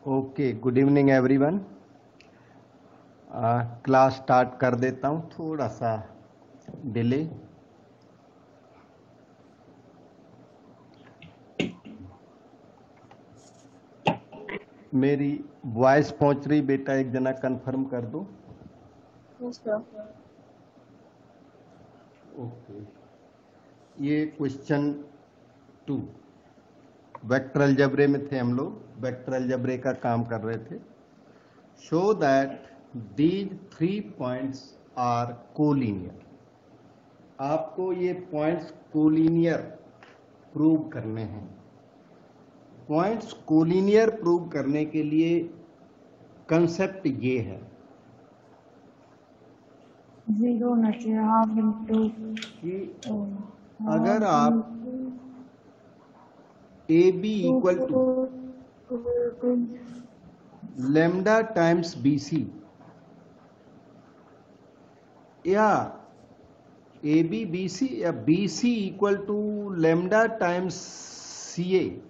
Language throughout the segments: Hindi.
Okay, good evening everyone. Class start कर देता हूँ, थोड़ा सा डिले। मेरी वॉइस पहुंच रही बेटा? एक जना कंफर्म कर दो। ओके, ये क्वेश्चन 2 वेक्टर अलजेब्रे में थे हम लोग। वेक्टर अलजेब्रे का काम कर रहे थे। Show that these 3 points are collinear. आपको ये पॉइंट्स कोलिनियर प्रूव करने हैं। पॉइंट्स कोलिनियर प्रूव करने के लिए कंसेप्ट ये है कि अगर आप A B equal to lambda times B C या ए बी बी सी या B C equal to lambda times C A,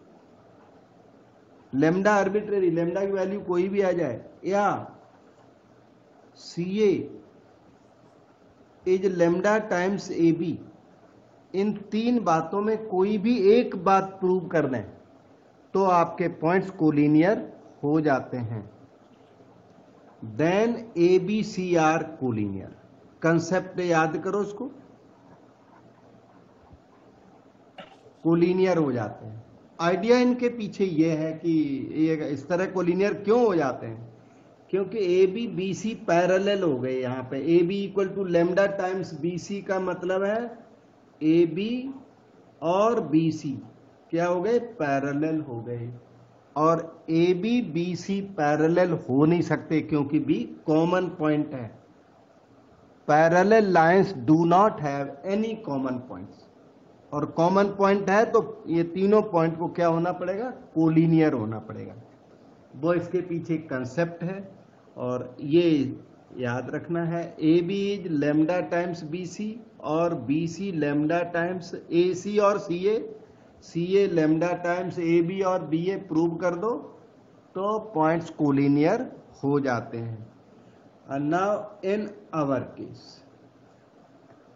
lambda arbitrary, lambda की वैल्यू कोई भी आ जाए, या C A is lambda times A B, इन 3 बातों में कोई भी एक बात प्रूव कर दें तो आपके पॉइंट्स कोलिनियर हो जाते हैं। Then A B C are collinear. Concept याद करो उसको, कोलिनियर हो जाते हैं। आइडिया इनके पीछे ये है कि ये इस तरह कोलिनियर क्यों हो जाते हैं, क्योंकि A B B C parallel हो गए। यहां पे A B equal to lambda times B C का मतलब है ए बी और बी सी क्या हो गए? पैरेलल हो गए। और A B B C parallel हो नहीं सकते क्योंकि बी कॉमन पॉइंट है। Parallel lines do not have any common points, और कॉमन पॉइंट है तो ये तीनों पॉइंट को क्या होना पड़ेगा? कोलिनियर होना पड़ेगा। वो इसके पीछे कंसेप्ट है और ये याद रखना है। A B is lambda times B C और B C lambda times A C और C A lambda times A B और बी ए प्रूव कर दो तो पॉइंट्स कोलिनियर हो जाते हैं। And now in our case,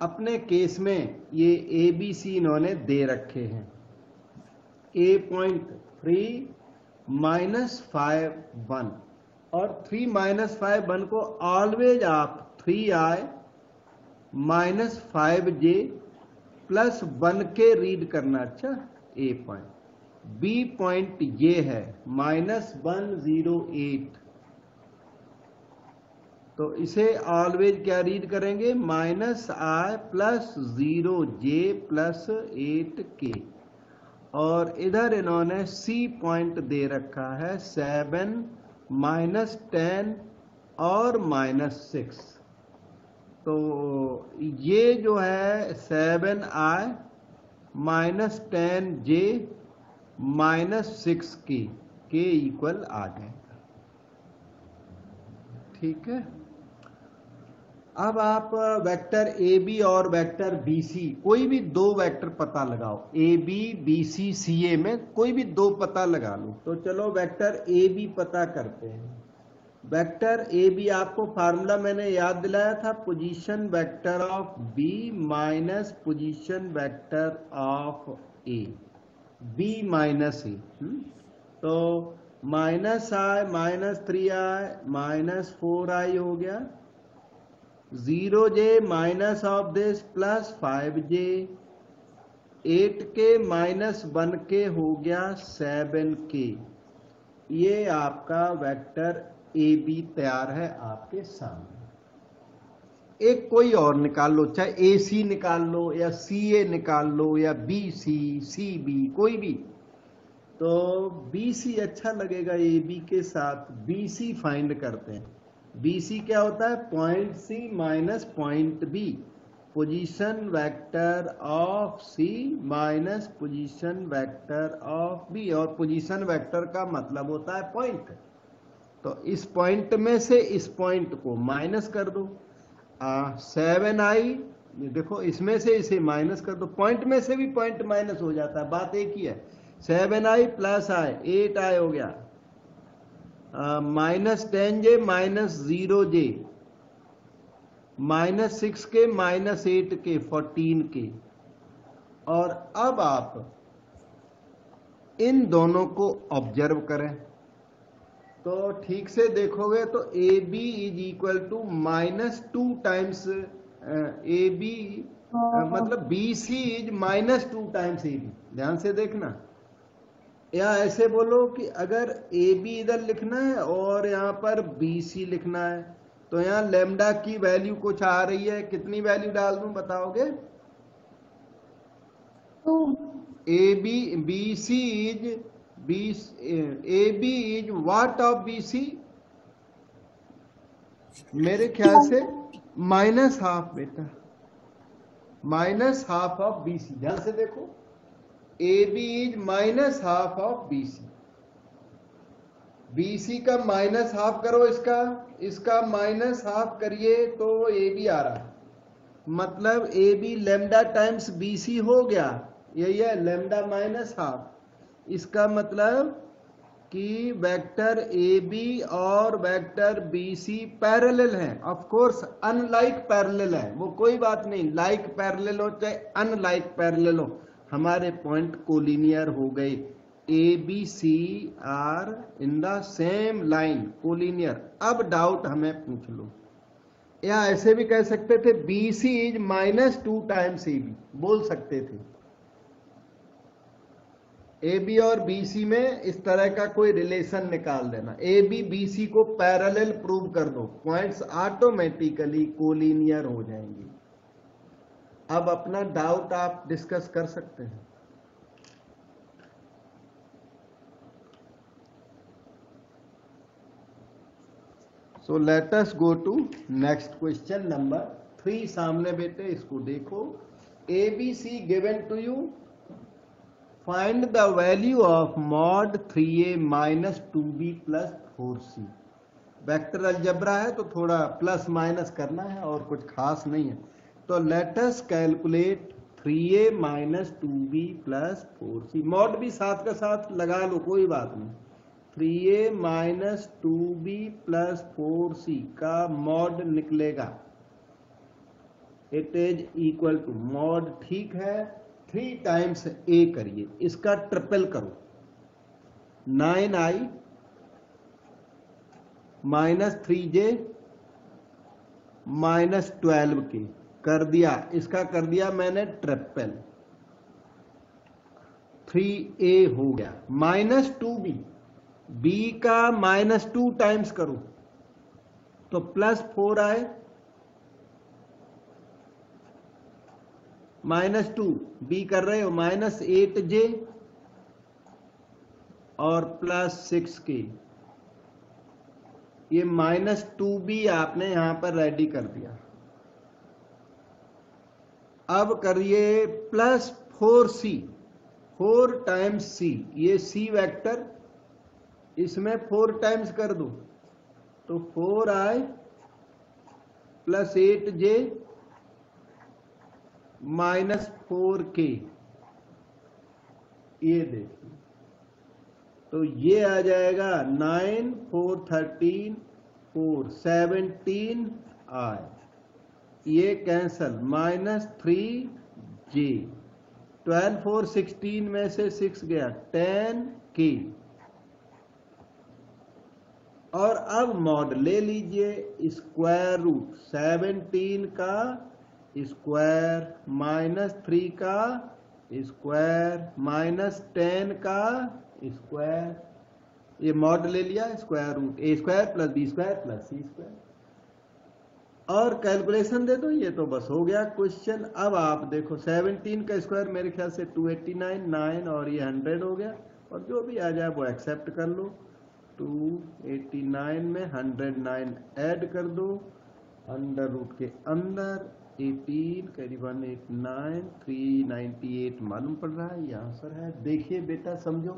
अपने केस में ये ए बी सी इन्होंने दे रखे हैं। ए पॉइंट 3 -5 1 और 3 -5 1 को ऑलवेज आप 3i -5j +1 के रीड करना। अच्छा, ए पॉइंट। बी पॉइंट ये है -108, तो इसे ऑलवेज क्या रीड करेंगे? -i +0j +8k। और इधर इन्होंने सी पॉइंट दे रखा है 7 -10 और -6। तो ये जो है 7i -10j -6k के इक्वल आ जाएगा। ठीक है। अब आप वेक्टर ए बी और वेक्टर बी सी, कोई भी 2 वेक्टर पता लगाओ। ए बी बी सी सी ए में कोई भी 2 पता लगा लो। तो चलो वेक्टर ए बी पता करते हैं। वेक्टर ए बी आपको फार्मूला मैंने याद दिलाया था, position vector of B minus position vector of A, B minus A. तो -i -3i -4i हो गया, 0j minus of this +5j, 8k -1k हो गया 7k। ये आपका वेक्टर ए बी तैयार है आपके सामने। एक कोई और निकाल लो, चाहे ए सी निकाल लो या सी ए निकाल लो या बी सी बी, कोई भी। तो बी सी अच्छा लगेगा ए बी के साथ। बी सी फाइंड करते हैं। बी सी क्या होता है? Point C minus point B, position vector of C minus position vector of B. और पोजीशन वेक्टर का मतलब होता है पॉइंट। तो इस पॉइंट में से इस पॉइंट को माइनस कर दो। 7i, देखो इसमें से इसे माइनस कर दो, पॉइंट में से भी पॉइंट माइनस हो जाता है, बात एक ही है। 7i + i 8i हो गया, -10j -0j -6k -8k 14k। और अब आप इन दोनों को ऑब्जर्व करें तो ठीक से देखोगे तो A B is equal to -2 times A B, मतलब B C is -2 times A B. ध्यान से देखना, या ऐसे बोलो कि अगर ए बी इधर लिखना है और यहां पर बी सी लिखना है तो यहां लेमडा की वैल्यू कुछ आ रही है, कितनी वैल्यू डाल दूं बताओगे? A B B C is A B is what of B C? मेरे ख्याल से -12 बेटा, -12 ऑफ बी सी। ध्यान से देखो, A B is -12 of B C. B C का -12 करो, इसका -12 करिए तो वो ए बी आ रहा है। मतलब A B lambda times B C हो गया, यही है लेमडा -12। इसका मतलब कि वेक्टर ए बी और वेक्टर बी सी पैरेलल हैं। ऑफ कोर्स अनलाइक पैरेलल है, वो कोई बात नहीं, लाइक पैरेलल हो चाहे अनलाइक पैरेलल हो, हमारे पॉइंट कोलिनियर हो गए। A B C are in the same line, collinear. अब डाउट हमें पूछ लो, या ऐसे भी कह सकते थे B C is -2 times A B, बोल सकते थे। ए बी और बी सी में इस तरह का कोई रिलेशन निकाल देना, ए बी बी सी को पैरेलल प्रूव कर दो, पॉइंट्स ऑटोमेटिकली कोलिनियर हो जाएंगे। अब अपना डाउट आप डिस्कस कर सकते हैं। So let us go to next question number 3। सामने बेटे इसको देखो, A B C given to you, find the value of mod 3a - 2b + 4c। Vector algebra है तो थोड़ा प्लस माइनस करना है और कुछ खास नहीं है। तो let us calculate 3a - 2b + 4c। Mod भी साथ का साथ लगा लो, कोई बात नहीं। 3a - 2b + 4c का मॉड निकलेगा, it is equal to mod, ठीक है, 3 टाइम्स ए करिए, इसका ट्रिपल करो, 9i -3j -12k कर दिया, इसका कर दिया मैंने ट्रिपल, 3a हो गया। -2b, b का -2 टाइम्स करो तो +4 आए, -2 b कर रहे हो -8j और +6k। ये -2b आपने यहां पर रेडी कर दिया। अब करिए +4c, 4 टाइम्स c, ये c वेक्टर इसमें 4 टाइम्स कर दो तो 4i +8j -4k। ये देखिए, तो ये आ जाएगा 9 4 13 4 17i, ये कैंसल, -3j, 12 4 16 में से 6 गया, 10k। और अब मॉड ले लीजिए, स्क्वायर रूट 17 का स्क्वायर -3 का स्क्वायर -10 का स्क्वायर, ये मॉड ले लिया, square root a² + b² + c²। और कैलकुलेशन दे दो, ये तो बस हो गया क्वेश्चन। अब आप देखो 17 का स्क्वायर मेरे ख्याल से 289, 9 और ये 100 हो गया, और जो भी आ जाए वो एक्सेप्ट कर लो। 289 में 109 ऐड कर दो, अंडर रूट के अंदर 18 करीबन 89 398 मालूम पड़ रहा है, ये आंसर है। देखिए बेटा समझो,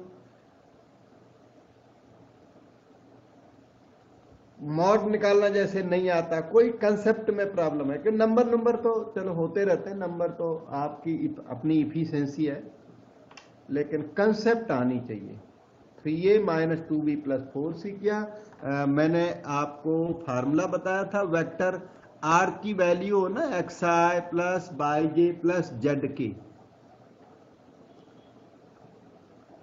मॉड निकालना जैसे नहीं आता, कोई कंसेप्ट में प्रॉब्लम है कि नंबर तो चलो होते रहते हैं, नंबर तो आपकी अपनी इफिशिएंसी है, लेकिन कंसेप्ट आनी चाहिए। 3a minus 2b plus 4c किया। मैंने आपको फार्मूला बताया था वेक्टर r की वैल्यू हो ना xi plus by J plus Z की।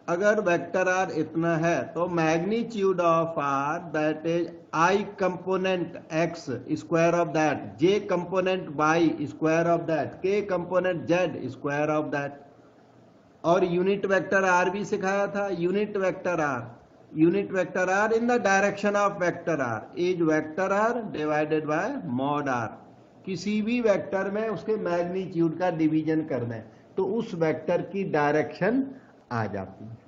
अगर वेक्टर r इतना है तो magnitude of r that is i component x square of that, j component y square of that, k component z square of that. और यूनिट वेक्टर r भी सिखाया था। Unit vector r in the direction of vector r is vector r divided by mod r। किसी भी वेक्टर में उसके मैग्नीट्यूड का डिवीजन करना है तो उस वेक्टर की डायरेक्शन आ जाती है।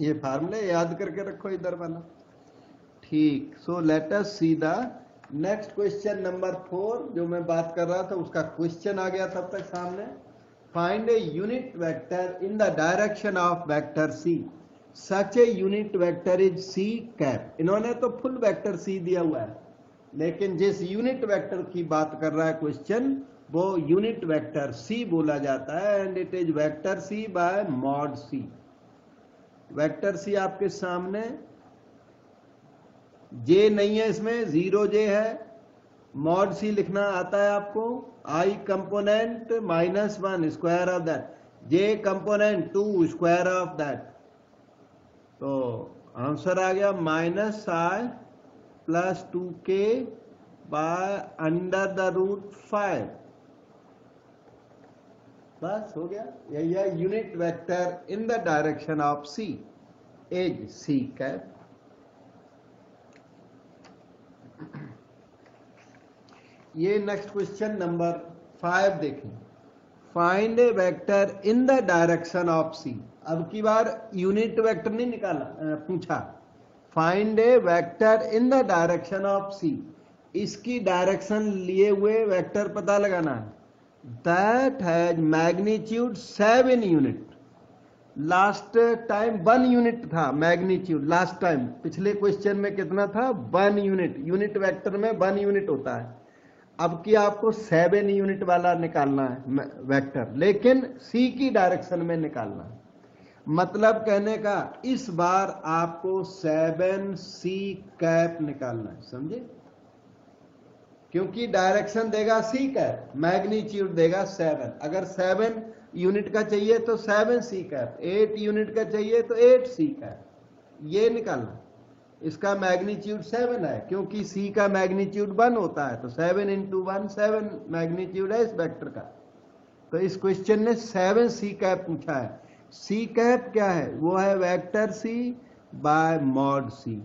ये फार्मूले याद करके रखो इधर वाला। ठीक, सो let us see the next question number 4 जो मैं बात कर रहा था उसका क्वेश्चन आ गया तब तक सामने। Find a unit vector in the direction of vector C such a unit vector is C cap. इन्होंने तो फुल वेक्टर सी दिया हुआ है, लेकिन जिस यूनिट वेक्टर की बात कर रहा है क्वेश्चन वो यूनिट वेक्टर सी बोला जाता है and it is vector C by mod C. Vector C आपके सामने, जे नहीं है इसमें, 0j है। मॉड सी लिखना आता है आपको, i component -1 square of that, j component 2 square of that. तो आंसर आ गया -i plus 2k by under the root 5। बस हो गया। यही है unit vector in the direction of C is C cap. ये नेक्स्ट क्वेश्चन नंबर 5 देखें। Find a vector in the direction of C. अब की बार यूनिट वेक्टर नहीं निकाला, पूछा find a vector in the direction of सी। इसकी डायरेक्शन लिए हुए वेक्टर पता लगाना है। That has magnitude 7 unit. Last time 1 unit था मैग्नीट्यूड। लास्ट टाइम पिछले क्वेश्चन में कितना था? 1 यूनिट। यूनिट वेक्टर में 1 यूनिट होता है। अब की आपको 7 यूनिट वाला निकालना है वेक्टर, लेकिन सी की डायरेक्शन में निकालना है। मतलब कहने का इस बार आपको 7c कैप निकालना है, समझे? क्योंकि डायरेक्शन देगा सी कैप, मैग्नीट्यूड देगा 7। अगर 7 यूनिट का चाहिए तो 7c कैप, 8 यूनिट का चाहिए तो 8c कैप। ये निकालना। इसका मैग्नीट्यूड 7 है क्योंकि c का मैग्नीट्यूड 1 होता है, तो 7 × 1 7 मैग्नीट्यूड है इस वेक्टर का। तो इस क्वेश्चन ने 7c कैप पूछा है। c कैप क्या है? वो है vector c by mod c।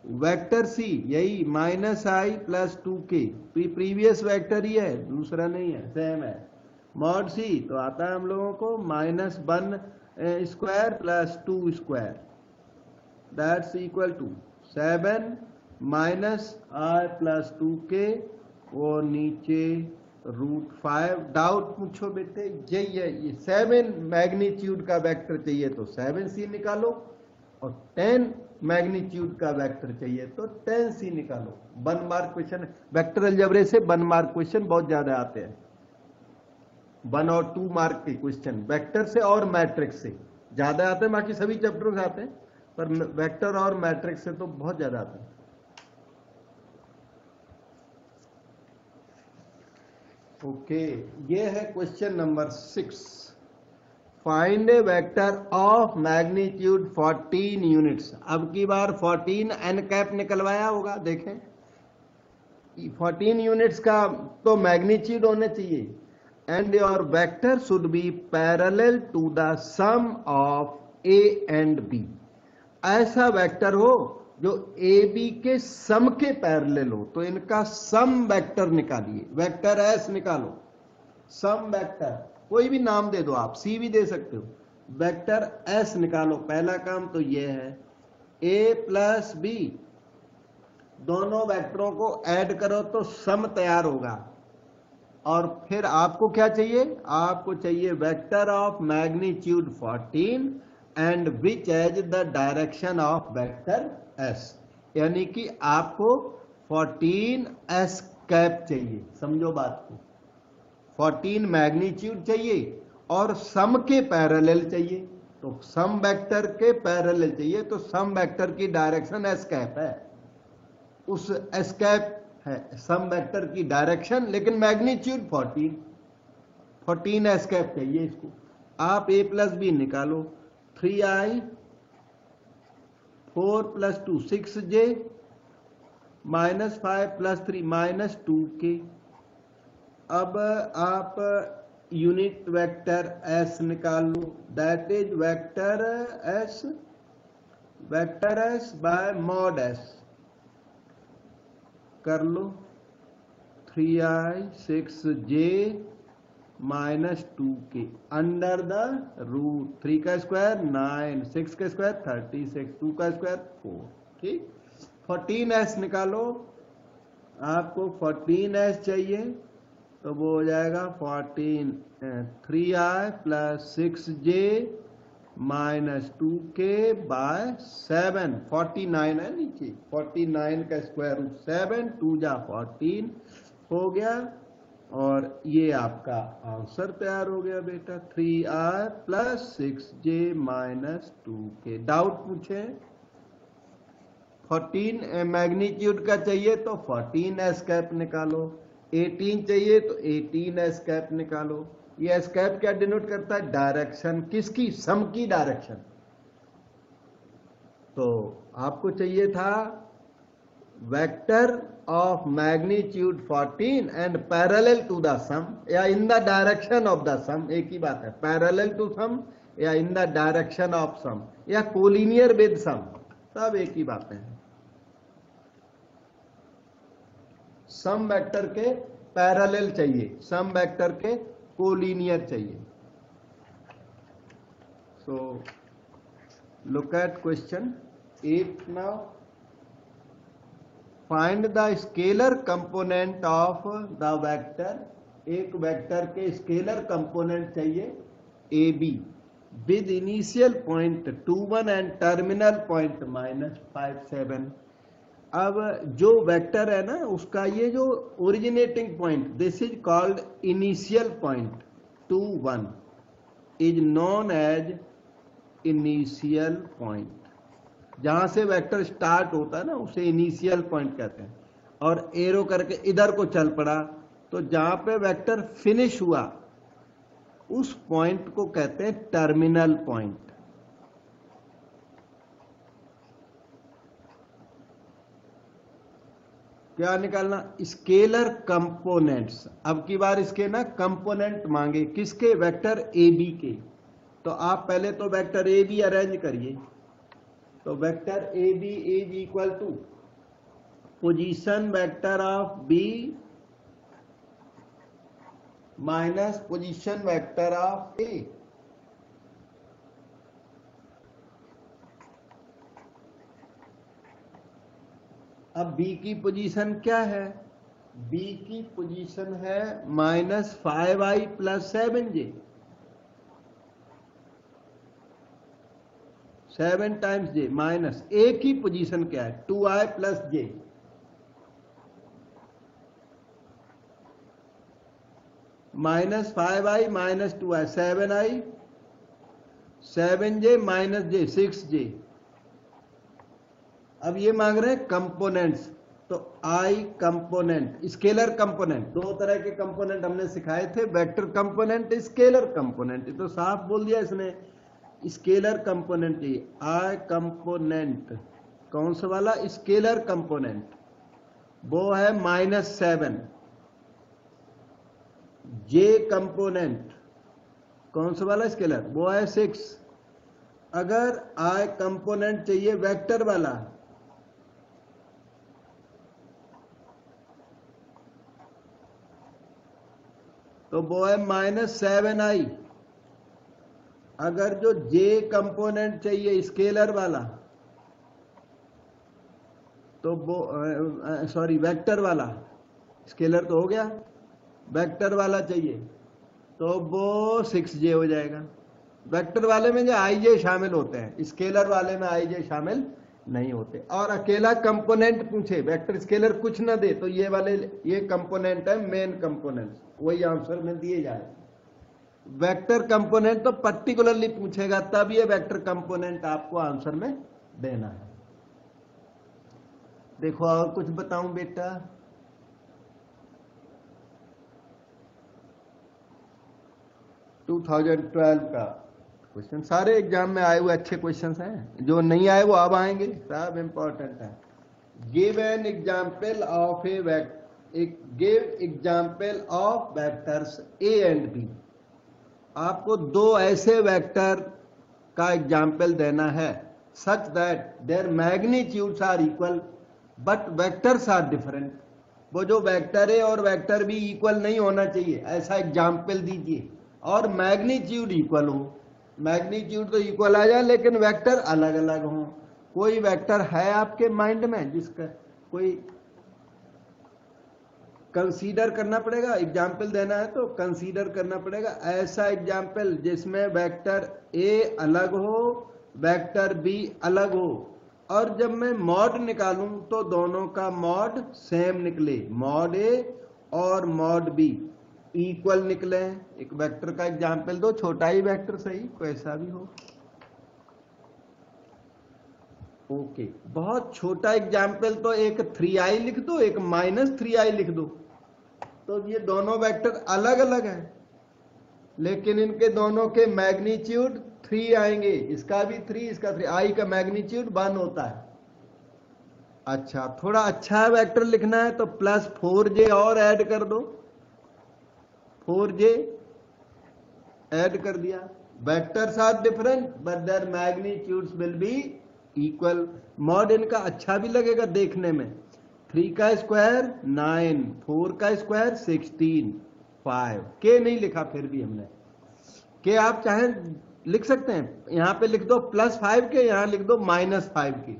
Vector C यही -i plus 2k, previous vector ही है, दूसरा नहीं है, सेम है। मॉड सी तो आता है हम लोगों को -1 square plus 2 square, that's equal to 7 -i plus 2k और नीचे √5। डाउट पूछो बेटे, यही है। ये 7 मैग्नीट्यूड का वेक्टर चाहिए तो 7c निकालो, और 10 मैग्नीट्यूड का वेक्टर चाहिए तो 10c निकालो। 1 मार्क क्वेश्चन वेक्टर अलजेब्रे से 1 मार्क क्वेश्चन बहुत ज्यादा आते हैं। 1 और 2 मार्क के क्वेश्चन वेक्टर से और मैट्रिक्स से ज्यादा आते हैं। बाकी सभी चैप्टर से आते हैं, पर वेक्टर और मैट्रिक्स से तो बहुत ज्यादा आते हैं। ओके, ये है question number 6। Find a vector of magnitude 14 units. अब की बार 14 n कैप निकलवाया होगा, देखें 14 यूनिट्स का तो मैग्नीट्यूड होने चाहिए। And your vector should be parallel to the sum of a and b। ऐसा वेक्टर हो जो a b के सम के पैरेलल हो, तो इनका सम वेक्टर निकालिए। वेक्टर s निकालो, सम वेक्टर कोई भी नाम दे दो, आप सी भी दे सकते हो। वेक्टर s निकालो। पहला काम तो ये है, a प्लस b, दोनों वेक्टरों को ऐड करो तो सम तैयार होगा। और फिर आपको क्या चाहिए? आपको चाहिए vector of magnitude 14 and which has the direction of vector s। यानी कि आपको 14s कैप चाहिए। समझो बात को, 14 मैग्नीट्यूड चाहिए और सम के पैरेलल चाहिए, तो सम वेक्टर के पैरेलल चाहिए, तो सम वेक्टर की डायरेक्शन एस्केप है, उस एस्केप है सम वेक्टर की डायरेक्शन, लेकिन मैग्नीट्यूड 14 एस्केप चाहिए इसको। आप a प्लस बी निकालो, 3i 4 plus 2 6j -5 plus 3 -2k। अब आप यूनिट वेक्टर s निकाल लो, that is vector s by mod s कर लो, 3i 6j -2k under the root 3 का स्क्वायर 9, 6 का स्क्वायर 36, 2 का स्क्वायर 4। ठीक, 14s निकालो, आपको 14s चाहिए, तो वो हो जाएगा 3i plus 6j -2k bye 7, 49 है नीचे, 49 का स्क्वायर रूट 7, 2 जा 14 हो गया, और ये आपका आंसर तैयार हो गया बेटा, 3i plus 6j -2k। Doubt पूछे? 14 मैग्नीट्यूड का चाहिए तो 14 एस्केप निकालो, 18 चाहिए तो 18 एस्केप निकालो। ये एस्केप क्या डिनोट करता है? डायरेक्शन, किसकी? सम की डायरेक्शन। तो आपको चाहिए था vector of magnitude 14 and parallel to the sum, या in the direction of the sum, एक ही बात है, पैरेलल टू सम या in the direction of sum या कोलिनियर विद सम, सब एक ही बात है। सम वेक्टर के पैरेलल चाहिए, सम वेक्टर के कोलिनियर चाहिए। So look at question 8 now. Find the scalar component of the vector. एक वेक्टर के स्केलर कंपोनेंट चाहिए A be with initial point 2 1 and terminal point -5 7। अब जो वेक्टर है ना, उसका ये जो originating point, this is called initial point 2 1 is known as initial point. जहां से वेक्टर स्टार्ट होता है ना, उसे इनिशियल पॉइंट कहते हैं, और एरो करके इधर को चल पड़ा, तो जहां पे वेक्टर फिनिश हुआ उस पॉइंट को कहते हैं टर्मिनल पॉइंट। क्या निकालना? Scalar components. अब की बार इसके ना कंपोनेंट मांगे, किसके? वेक्टर ए बी के। तो आप पहले तो वेक्टर ए बी अरेंज करिए। तो vector A B is equal to position vector of B minus position vector of A. अब बी की पोजीशन क्या है? बी की पोजीशन है -5i plus 7j। 7 times j minus A की पोजीशन क्या है? 2i plus j। -5i minus 2i 7i, 7j minus j 6j। अब ये मांग रहे हैं कंपोनेंट्स, तो आई कंपोनेंट, स्केलर कंपोनेंट। दो तरह के कंपोनेंट हमने सिखाए थे, वेक्टर कंपोनेंट, स्केलर कंपोनेंट। तो साफ बोल दिया इसने, स्केलर कंपोनेंट ही आई कंपोनेंट। कौन सा वाला? स्केलर कंपोनेंट, वो है -7। जे कंपोनेंट कौन सा वाला स्केलर? वो है 6। अगर आई कंपोनेंट चाहिए वेक्टर वाला, तो वो है -7i। अगर जो जे कंपोनेंट चाहिए स्केलर वाला, तो वो सॉरी वेक्टर वाला, स्केलर तो हो गया, वेक्टर वाला चाहिए तो वो 6j हो जाएगा। वेक्टर वाले में जो आई जे शामिल होते हैं, स्केलर वाले में आई जे शामिल नहीं होते। और अकेला कंपोनेंट पूछे, वेक्टर स्केलर कुछ ना दे, तो ये वाले ये कंपोनेंट है मेन कंपोनेंट, वही आंसर में दिए जाए। वेक्टर कंपोनेंट तो पर्टिकुलरली पूछेगा, तब ये वेक्टर कंपोनेंट आपको आंसर में देना है। देखो और कुछ बताऊं बेटा, टू 2012 का क्वेश्चन सारे एग्जाम में आए हुए अच्छे क्वेश्चंस हैं, जो नहीं आए वो अब आएंगे, सब इंपॉर्टेंट है। Give an example of give example of vectors A and B. आपको दो ऐसे वेक्टर का एग्जाम्पल देना है such that their magnitudes are equal but vectors are different. वो जो वेक्टर है और वेक्टर भी इक्वल नहीं होना चाहिए, ऐसा एग्जाम्पल दीजिए, और मैग्नीट्यूड इक्वल हो। मैग्नीट्यूड तो इक्वल आ जाए लेकिन वेक्टर अलग अलग हो। कोई वेक्टर है आपके माइंड में जिसका कोई कंसीडर करना पड़ेगा, एग्जाम्पल देना है तो कंसीडर करना पड़ेगा ऐसा एग्जाम्पल जिसमें वेक्टर ए अलग हो, वेक्टर बी अलग हो, और जब मैं मॉड निकालूं तो दोनों का मॉड सेम निकले, मॉड ए और मॉड बी इक्वल निकले। एक वेक्टर का एग्जाम्पल दो, छोटा ही वेक्टर सही, कैसा भी हो। ओके, बहुत छोटा एग्जाम्पल तो एक 3i लिख दो, एक -3i लिख दो, तो ये दोनों वेक्टर अलग अलग हैं, लेकिन इनके दोनों के मैग्नीट्यूड 3 आएंगे, इसका भी 3, इसका 3, i का मैग्नीट्यूड 1 होता है। अच्छा, थोड़ा अच्छा वेक्टर लिखना है तो +4j और ऐड कर दो, 4j ऐड कर दिया। Vectors are different but their magnitudes will be equal. Mod इनका अच्छा भी लगेगा देखने में, 3 का स्क्वायर 9, 4 का स्क्वायर 16, 5 के नहीं लिखा, फिर भी हमने के आप चाहे लिख सकते हैं, यहां पे लिख दो +5 के, यहां लिख दो -5 के,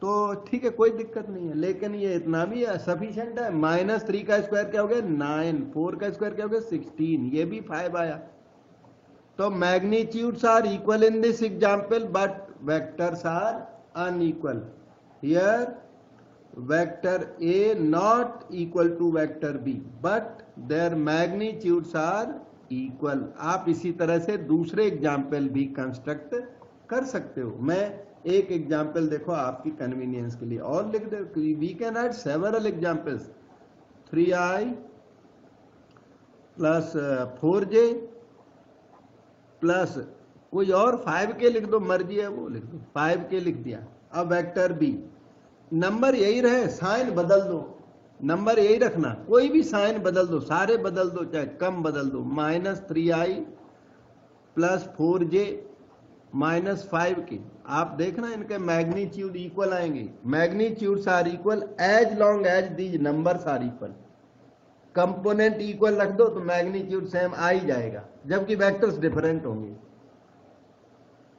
तो ठीक है, कोई दिक्कत नहीं है। लेकिन ये इतना भी सफिशिएंट है। -3 का स्क्वायर क्या हो गया 9, 4 का स्क्वायर क्या हो गया 16, ये भी 5 आया। तो magnitudes are equal in this example but vectors are unequal. Here vector A not equal to vector B but their magnitudes are equal. आप इसी तरह से दूसरे एग्जाम्पल भी कंस्ट्रक्ट कर सकते हो। मैं एक एग्जाम्पल देखो आपकी कन्वीनियंस के लिए और लिख दे, we can add several examples, 3i plus 4j plus कोई और 5k लिख दो, मर्जी है वो लिख दो, 5k लिख दिया। अब वेक्टर बी, नंबर यही रहे, साइन बदल दो, नंबर यही रखना, कोई भी साइन बदल दो, सारे बदल दो, चाहे कम बदल दो, -3i प्लस 4j -5k। आप देखना इनके मैग्नीट्यूड इक्वल आएंगे। Magnitudes are equal as long as these numbers are equal. Component equal रख दो तो मैग्नीट्यूड सेम आ ही जाएगा, जबकि वेक्टर्स डिफरेंट होंगे।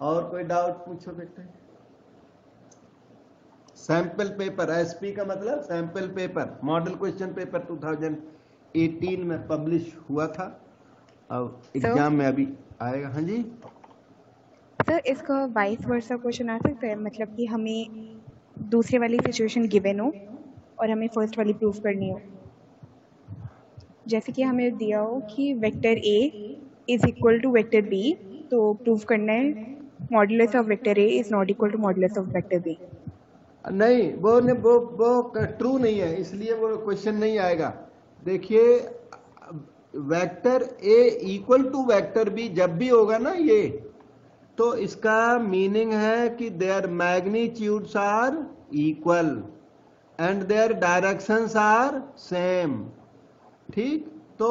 और कोई डाउट पूछो बेटे। सैंपल पेपर, एसपी का मतलब sample paper, model question paper 2018 में पब्लिश हुआ था, अब एग्जाम में अभी आएगा। हाँ जी सर, इसका वाइस वर्सा क्वेश्चन आ सकता है, मतलब कि हमें दूसरे वाली सिचुएशन गिवन हो और हमें फर्स्ट वाली प्रूफ करनी हो। जैसे कि हमें दिया हो कि vector A is equal to vector B, तो प्रूफ करना है modulus of vector A is not equal to modulus of vector B. नहीं, वो ट्रू नहीं है, इसलिए वो क्वेश्चन नहीं आएगा। देखिए, vector A equal to vector B जब भी होगा ना ये, तो इसका मीनिंग है कि their magnitudes are equal and their directions are same. ठीक, तो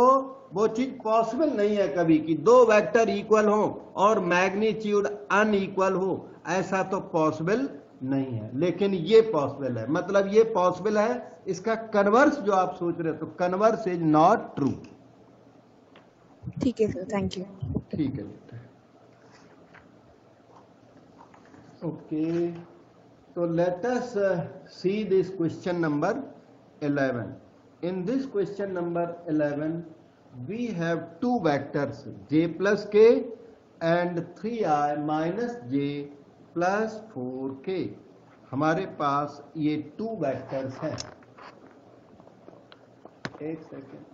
वो चीज पॉसिबल नहीं है कभी कि दो वेक्टर इक्वल हो और मैग्नीट्यूड अनइक्वल हो, ऐसा तो पॉसिबल नहीं है। लेकिन ये पॉसिबल है, मतलब ये पॉसिबल है। इसका कन्वर्स जो आप सोच रहे हो, तो कन्वर्स इज नॉट ट्रू। ठीक है सर, थैंक यू। ठीक है बेटा, ओके। तो let us see this question number 11। In this question number 11, we have two vectors j plus k and 3i minus j plus 4k। हमारे पास ये टू वेक्टर्स हैं। एक second,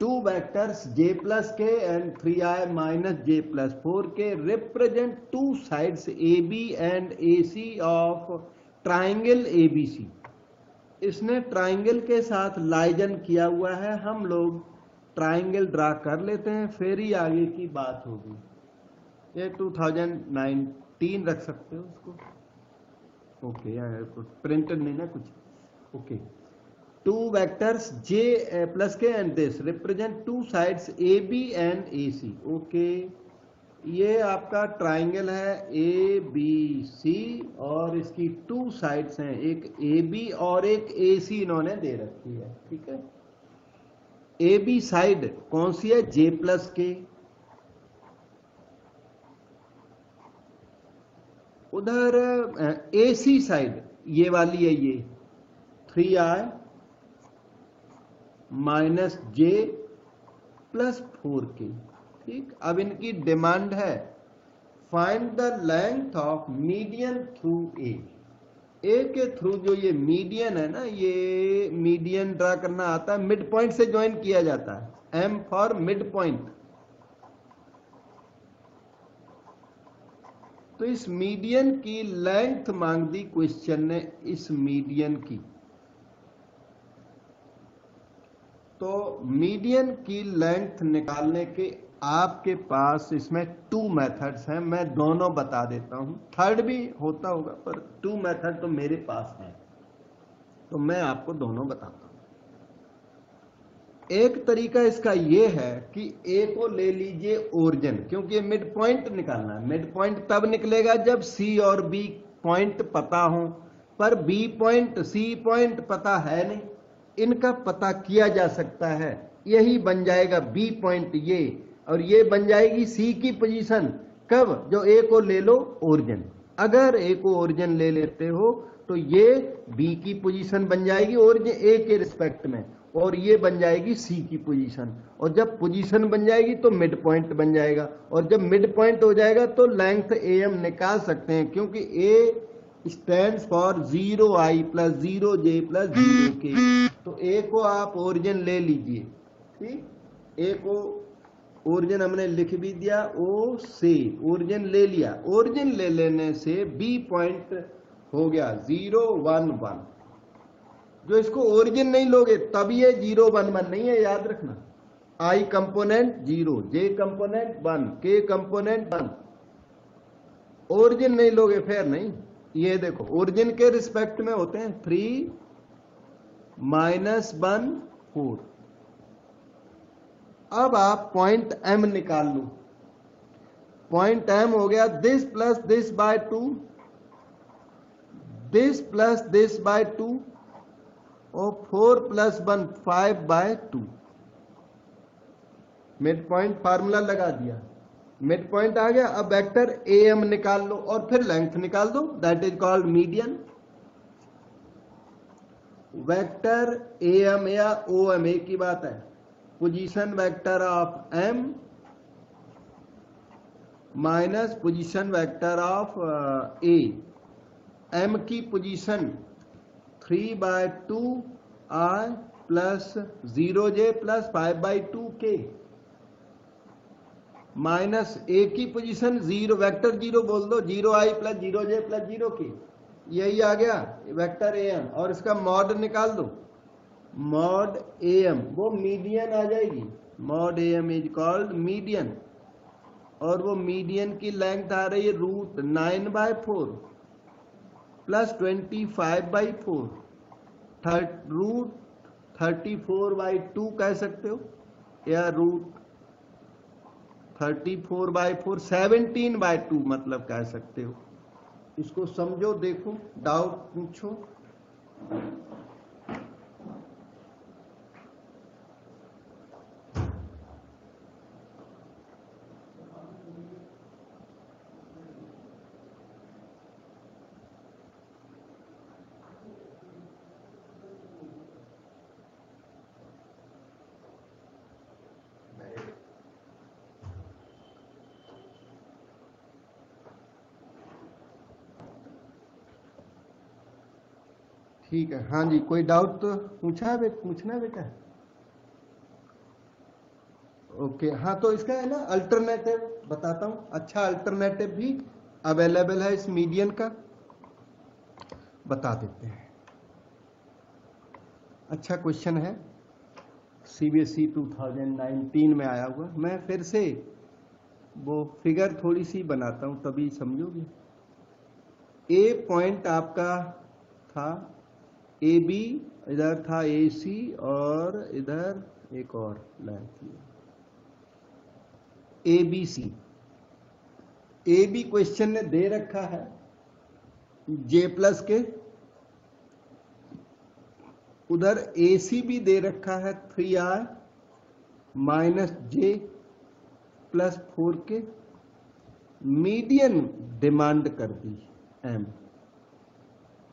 two vectors j plus K and 3i minus j plus 4k represent two sides AB and AC of triangle ABC। इसने ट्राइंगल के साथ लाइजन किया हुआ है, हम लोग ट्राइंगल ड्रा कर लेते हैं, फिर ही आगे की बात होगी। ये 2019 रख सकते हो उसको, ओके, प्रिंटेड नहीं ना कुछ, okay. Two vectors j plus K and this represent two sides AB and AC, okay. ये आपका ट्राइंगल है ABC और इसकी टू साइड्स हैं, एक AB और एक AC इन्होंने दे रखी है, ठीक है। AB साइड कौन सी है? j प्लस के, उधर AC साइड ये वाली है, ये 3i minus j plus 4k, ठीक। अब इनकी डिमांड है find the length of median through a के थ्रू जो ये मीडियन है ना, ये मीडियन ड्रा करना आता है, मिड पॉइंट से ज्वाइन किया जाता है, M फॉर मिड पॉइंट। तो इस मीडियन की लेंथ मांग दी क्वेश्चन ने, इस मीडियन की। तो मीडियन की लेंथ निकालने के आपके पास इसमें टू मेथड्स हैं, मैं दोनों बता देता हूं, थर्ड भी होता होगा पर टू मेथड तो मेरे पास है, तो मैं आपको दोनों बताता हूं। एक तरीका इसका ये है कि ए को ले लीजिए ओरिजिन, क्योंकि ये मिड पॉइंट निकालना है। मिड पॉइंट तब निकलेगा जब सी और बी पॉइंट पता हो, पर बी पॉइंट सी पॉइंट पता है नहीं, इनका पता किया जा सकता है। यही बन जाएगा बी पॉइंट ये, और ये बन जाएगी सी की पोजीशन। कब? जो ए को ले लो ओरिजिन। अगर ए को ओरिजिन ले लेते हो तो ये बी की पोजीशन बन जाएगी ओरिजिन ए के रिस्पेक्ट में, और ये बन जाएगी सी की पोजीशन। और जब पोजीशन बन जाएगी तो मिड पॉइंट बन जाएगा, और जब मिड पॉइंट हो जाएगा तो लेंथ AM निकाल सकते हैं, क्योंकि ए stands for 0i plus 0j plus 0k। तो ए को आप ओरिजिन ले लीजिए, ठीक। ए को ओरिजिन हमने लिख भी दिया, ओ से ओरिजिन ले लिया। ओरिजिन ले लेने से बी पॉइंट हो गया 0 1 1। जो इसको ओरिजिन नहीं लोगे तब ये 0 1 1 नहीं है, याद रखना। आई कंपोनेंट 0, जे कंपोनेंट 1, के कंपोनेंट 1। ओरिजिन नहीं लोगे फिर नहीं। ये देखो ओरिजिन के रिस्पेक्ट में होते हैं 3 -1 4। अब आप पॉइंट M निकाल लो। पॉइंट M हो गया this plus this by 2, this plus this by 2, और 4 + 1 5/2। मिड पॉइंट फार्मूला लगा दिया, मिड पॉइंट आ गया। अब वेक्टर AM निकाल लो और फिर लेंथ निकाल दो, that is called median. Vector AM या OM एक ही बात है, position vector of M minus position vector of A। M की position 3/2i plus 0j plus 5/2k, minus A की पोजीशन 0, वेक्टर 0 बोल दो, 0i plus 0j plus 0k। यही आ गया वेक्टर AM, और इसका मॉड निकाल दो, मॉड AM, वो मीडियन आ जाएगी। Mod AM is called median, और वो मीडियन की लेंथ आ रही है √9/4 प्लस 25/4, √34/2 कह सकते हो, या √34/4 17/2 मतलब कह सकते हो। इसको समझो, देखो, डाउट पूछो। ठीक है, हाँ जी, कोई डाउट तो पूछना है बेटा? ओके, हाँ तो इसका है ना अल्टरनेटिव बताता हूँ, अच्छा अल्टरनेटिव भी अवेलेबल है इस मीडियन का, बता देते हैं। अच्छा क्वेश्चन है, सीबीएसई 2019 में आया हुआ। मैं फिर से वो फिगर थोड़ी सी बनाता हूँ तभी समझोगे। ए पॉइंट आपका था ए बी, इधर था ए सी और इधर एक और लाइन थी A B C. A B question ने दे रखा है जे प्लस के, उधर ए सी भी दे रखा है 3i माइनस जे प्लस 4 के, मीडियन डिमांड कर दी एम।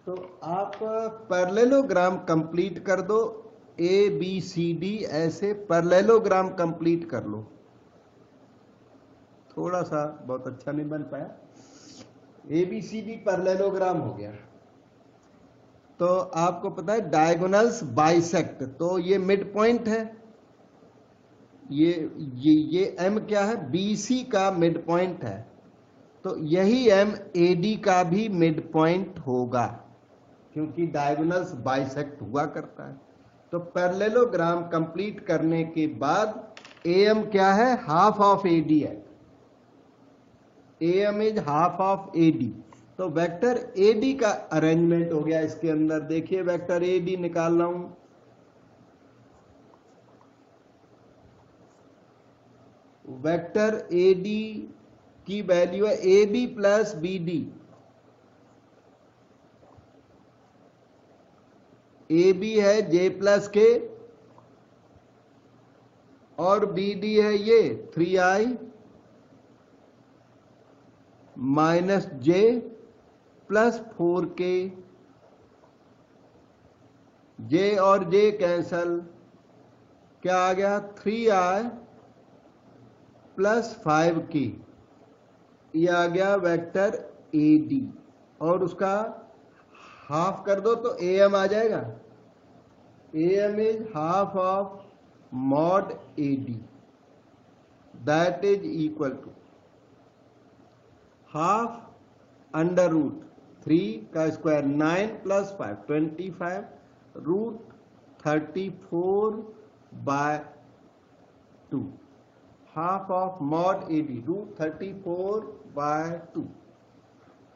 तो आप पैरेललोग्राम कंप्लीट कर दो, ए बी सी डी ऐसे पैरेललोग्राम कंप्लीट कर लो। थोड़ा सा बहुत अच्छा नहीं बन पाया, A B C D parallelogram हो गया। तो आपको पता है डायगोनल्स बाइसेक्ट, तो ये मिड पॉइंट है, ये एम क्या है, बी सी का मिड पॉइंट है, तो यही एम ए डी का भी मिड पॉइंट होगा क्योंकि डायगोनल्स बाइसेक्ट हुआ करता है। तो पैरेललोग्राम कंप्लीट करने के बाद एम क्या है, हाफ ऑफ ए डी है, M is half of A D. तो वेक्टर ए डी का अरेंजमेंट हो गया इसके अंदर। देखिए वेक्टर ए डी निकाल रहा हूं, वेक्टर ए डी की वैल्यू है A B plus B D. A B है जे प्लस के और बी डी है ये 3i माइनस जे प्लस 4k। जे और जे कैंसल, क्या आ गया 3i प्लस 5k, ये आ गया वेक्टर ए डी। और उसका हाफ कर दो तो ए एम आ जाएगा, A M is half of mod A D, that is equal to half under root 3 का square 9 plus 5 25 root 34 by 2, half of mod A D root 34 by 2।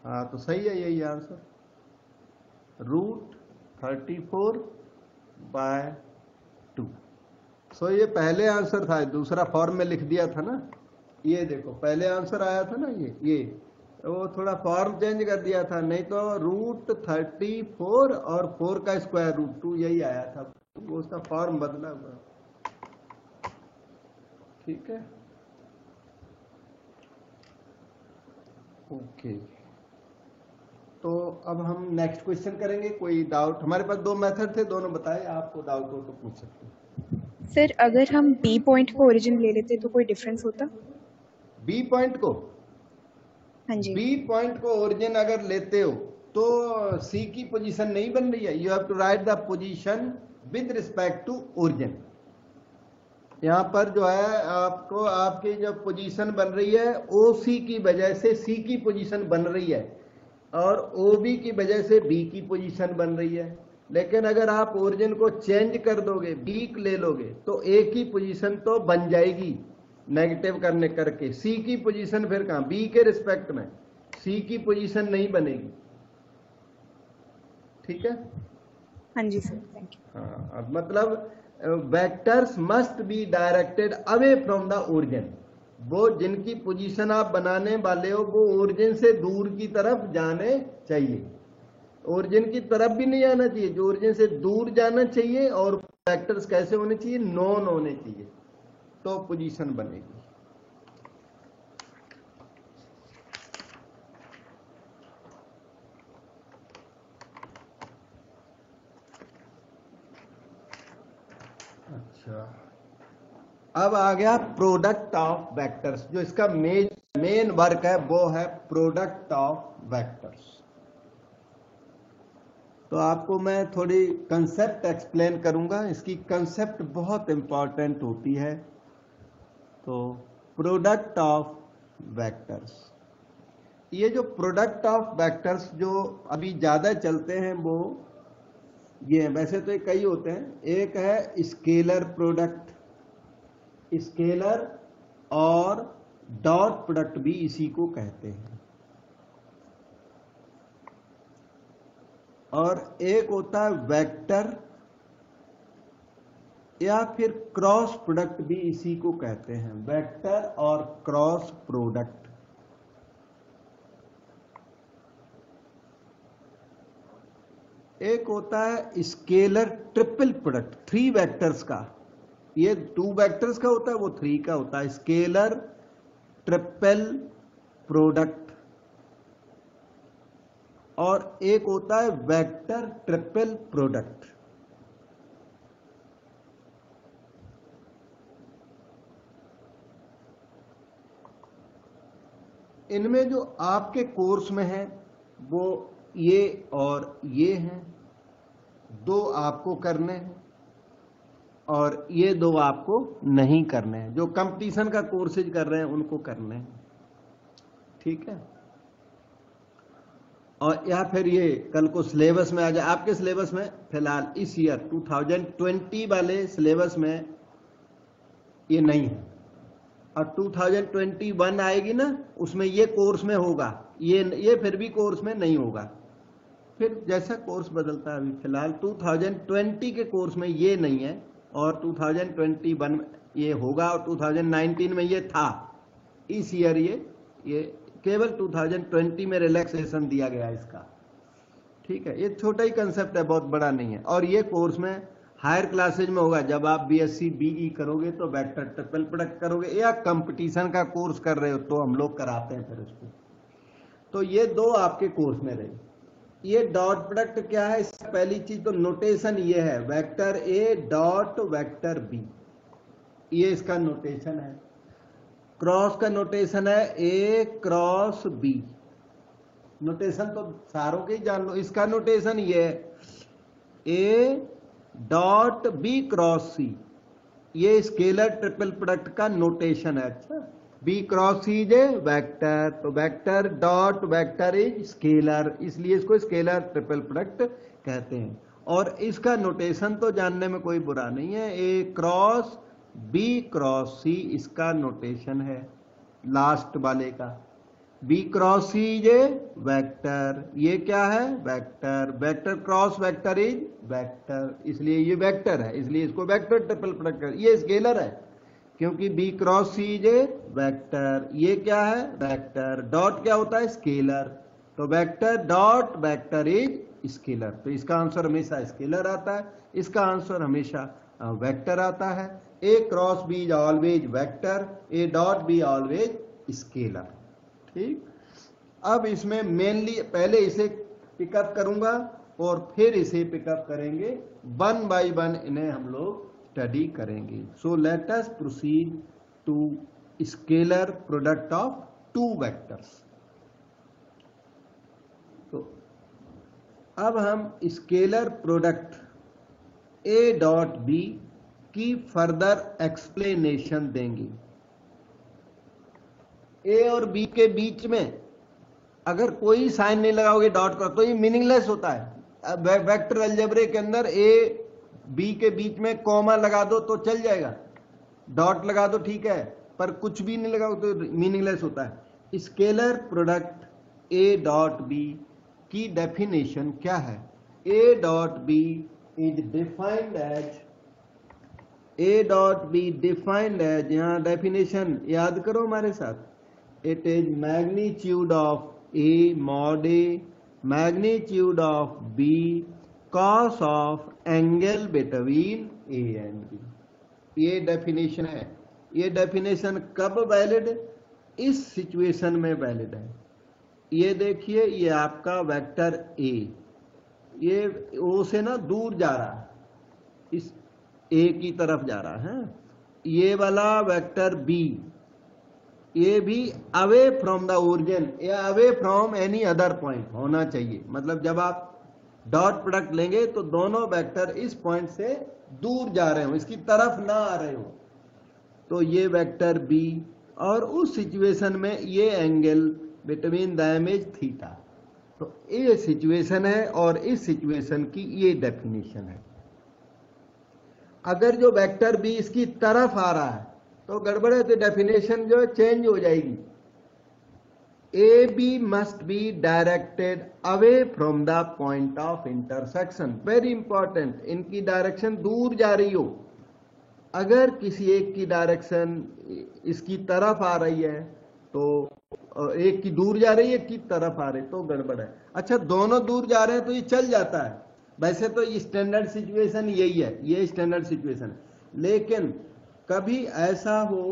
हाँ तो सही है यही आंसर, रूट 34 बाय 2। सो ये पहले आंसर था, दूसरा फॉर्म में लिख दिया था ना। ये देखो पहले आंसर आया था ना, ये वो थोड़ा फॉर्म चेंज कर दिया था, नहीं तो रूट 34 और 4 का स्क्वायर रूट 2 यही आया था, वो उसका फॉर्म बदला हुआ। ठीक है, ओके। तो अब हम नेक्स्ट क्वेश्चन करेंगे। कोई डाउट? हमारे पास दो मेथड थे, दोनों बताए, आपको डाउट हो तो पूछ सकते हैं। सर अगर हम बी पॉइंट को ओरिजिन ले लेते तो कोई डिफरेंस होता? बी पॉइंट को, हाँ जी, बी पॉइंट को ओरिजिन अगर लेते हो तो सी की पोजीशन नहीं बन रही है, you have to write the position with respect to origin. यहां पर जो है आपको आपकी जो पोजीशन बन रही है ओ सी की वजह से सी की पोजीशन बन रही है और ओ बी की वजह से बी की पोजीशन बन रही है। लेकिन अगर आप ओरिजिन को चेंज कर दोगे, बी ले लोगे, तो ए की पोजीशन तो बन जाएगी नेगेटिव करने करके, सी की पोजीशन फिर कहां, बी के रिस्पेक्ट में सी की पोजीशन नहीं बनेगी। ठीक है, हाँ जी सर, थैंक यू। हाँ, अब मतलब vectors must be directed away from the origin. वो जिनकी पोजीशन आप बनाने वाले हो वो ओरिजिन से दूर की तरफ जाने चाहिए, ओरिजिन की तरफ भी नहीं आना चाहिए, जो ओरिजिन से दूर जाना चाहिए। और वेक्टर्स कैसे होने चाहिए, नॉन होने चाहिए, तो पोजीशन बनेगी। अच्छा, अब आ गया प्रोडक्ट ऑफ वेक्टर्स। जो इसका मेन वर्क है वो है प्रोडक्ट ऑफ वेक्टर्स। तो आपको मैं थोड़ी कंसेप्ट एक्सप्लेन करूंगा। इसकी कंसेप्ट बहुत इंपॉर्टेंट होती है। तो प्रोडक्ट ऑफ वेक्टर्स, ये जो प्रोडक्ट ऑफ वेक्टर्स जो अभी ज्यादा चलते हैं वो ये है। वैसे तो ये कई होते हैं, एक है स्केलर प्रोडक्ट, स्केलर और डॉट प्रोडक्ट भी इसी को कहते हैं, और एक होता है वेक्टर या फिर क्रॉस प्रोडक्ट भी इसी को कहते हैं, वेक्टर और क्रॉस प्रोडक्ट। एक होता है स्केलर ट्रिपल प्रोडक्ट, 3 वेक्टर्स का, ये 2 वेक्टर्स का होता है, वो 3 का होता है, स्केलर ट्रिपल प्रोडक्ट। और एक होता है वेक्टर ट्रिपल प्रोडक्ट। इनमें जो आपके कोर्स में है वो ये और ये हैं, 2 आपको करने हैं और ये 2 आपको नहीं करने हैं, जो कंपटीशन का कोर्सेज कर रहे हैं उनको करने हैं, ठीक है। और या फिर ये कल को सिलेबस में आ जाए, आपके सिलेबस में फिलहाल इस ईयर 2020 वाले सिलेबस में ये नहीं है, और 2021 आएगी ना, उसमें ये कोर्स में होगा, ये फिर भी कोर्स में नहीं होगा, फिर जैसा कोर्स बदलता है। अभी फिलहाल 2020 के कोर्स में ये नहीं है, और 2021 में ये होगा, और 2019 में ये था, इस ईयर ये केवल 2020 में रिलैक्सेशन दिया गया इसका, ठीक है। ये छोटा ही कंसेप्ट है, बहुत बड़ा नहीं है, और ये कोर्स में हायर क्लासेज में होगा। जब आप बीएससी बीई करोगे तो वेक्टर ट्रिपल प्रोडक्ट करोगे, या कंपटीशन का कोर्स कर रहे हो तो हम लोग कराते हैं फिर उसको। तो ये 2 आपके कोर्स में रहे। ये डॉट प्रोडक्ट क्या है, इससे पहली चीज तो नोटेशन ये है, vector A dot vector B, ये इसका नोटेशन है। क्रॉस का नोटेशन है ए क्रॉस बी, नोटेशन तो सारों के ही जान लो। इसका नोटेशन ये है A dot B cross C, ये स्केलर ट्रिपल प्रोडक्ट का नोटेशन है। अच्छा, B cross C is a vector, तो vector dot vector is scalar, इसलिए इसको स्केलर ट्रिपल प्रोडक्ट कहते हैं। और इसका नोटेशन तो जानने में कोई बुरा नहीं है, A cross B cross C इसका नोटेशन है लास्ट वाले का। B cross C is a vector, ये क्या है vector, vector cross vector is vector, इसलिए ये वेक्टर है, इसलिए इसको वेक्टर ट्रिपल प्रोडक्ट, ये स्केलर है क्योंकि B cross C is a vector, ये क्या है वेक्टर, डॉट क्या होता है स्केलर, तो vector dot vector is scalar, तो इसका आंसर हमेशा स्केलर आता है, इसका आंसर हमेशा वेक्टर आता है। A cross B is always vector, A dot B always scalar, ठीक। अब इसमें मेनली पहले इसे पिकअप करूंगा और फिर इसे पिकअप करेंगे, 1 बाय 1 इन्हें हम लोग स्टडी करेंगे। So let us proceed to scalar product of 2 vectors. तो अब हम scalar product A dot B की फर्दर एक्सप्लेनेशन देंगे। ए और बी के बीच में अगर कोई साइन नहीं लगाओगे डॉट का तो ये मीनिंगलेस होता है। वेक्टर अलजेब्रे के अंदर ए बी के बीच में कॉमा लगा दो तो चल जाएगा, डॉट लगा दो ठीक है, पर कुछ भी नहीं लगाओ तो मीनिंगलेस होता है। Scalar product A dot B की डेफिनेशन क्या है, A dot B is defined as, A dot B defined as, यहां डेफिनेशन याद करो हमारे साथ, it is magnitude of A mod A, magnitude of B, cos of angle between A and B। ये डेफिनेशन है। ये डेफिनेशन कब वैलिड, इस सिचुएशन में वैलिड है। ये देखिए, ये आपका वेक्टर A, ये O से ना दूर जा रहा है, इस A की तरफ जा रहा है। ये वाला वेक्टर B, ये भी अवे फ्रॉम द ओरिजिन या away from any other point होना चाहिए। मतलब जब आप डॉट प्रोडक्ट लेंगे तो दोनों वेक्टर इस पॉइंट से दूर जा रहे हो, इसकी तरफ ना आ रहे हो। तो ये वेक्टर बी, और उस सिचुएशन में ये angle between the image theta. तो ये सिचुएशन है और इस सिचुएशन की ये डेफिनेशन है। अगर जो वेक्टर बी इसकी तरफ आ रहा है तो गड़बड़ है, तो डेफिनेशन जो है चेंज हो जाएगी। A B must be directed away from the point of intersection. Very important, इनकी डायरेक्शन दूर जा रही हो। अगर किसी एक की डायरेक्शन इसकी तरफ आ रही है तो एक की दूर जा रही है, एक की तरफ आ रही है, तो गड़बड़ है। अच्छा, दोनों दूर जा रहे हैं तो ये चल जाता है। वैसे तो स्टैंडर्ड सिचुएशन यही है, ये स्टैंडर्ड सिचुएशन है। लेकिन कभी ऐसा हो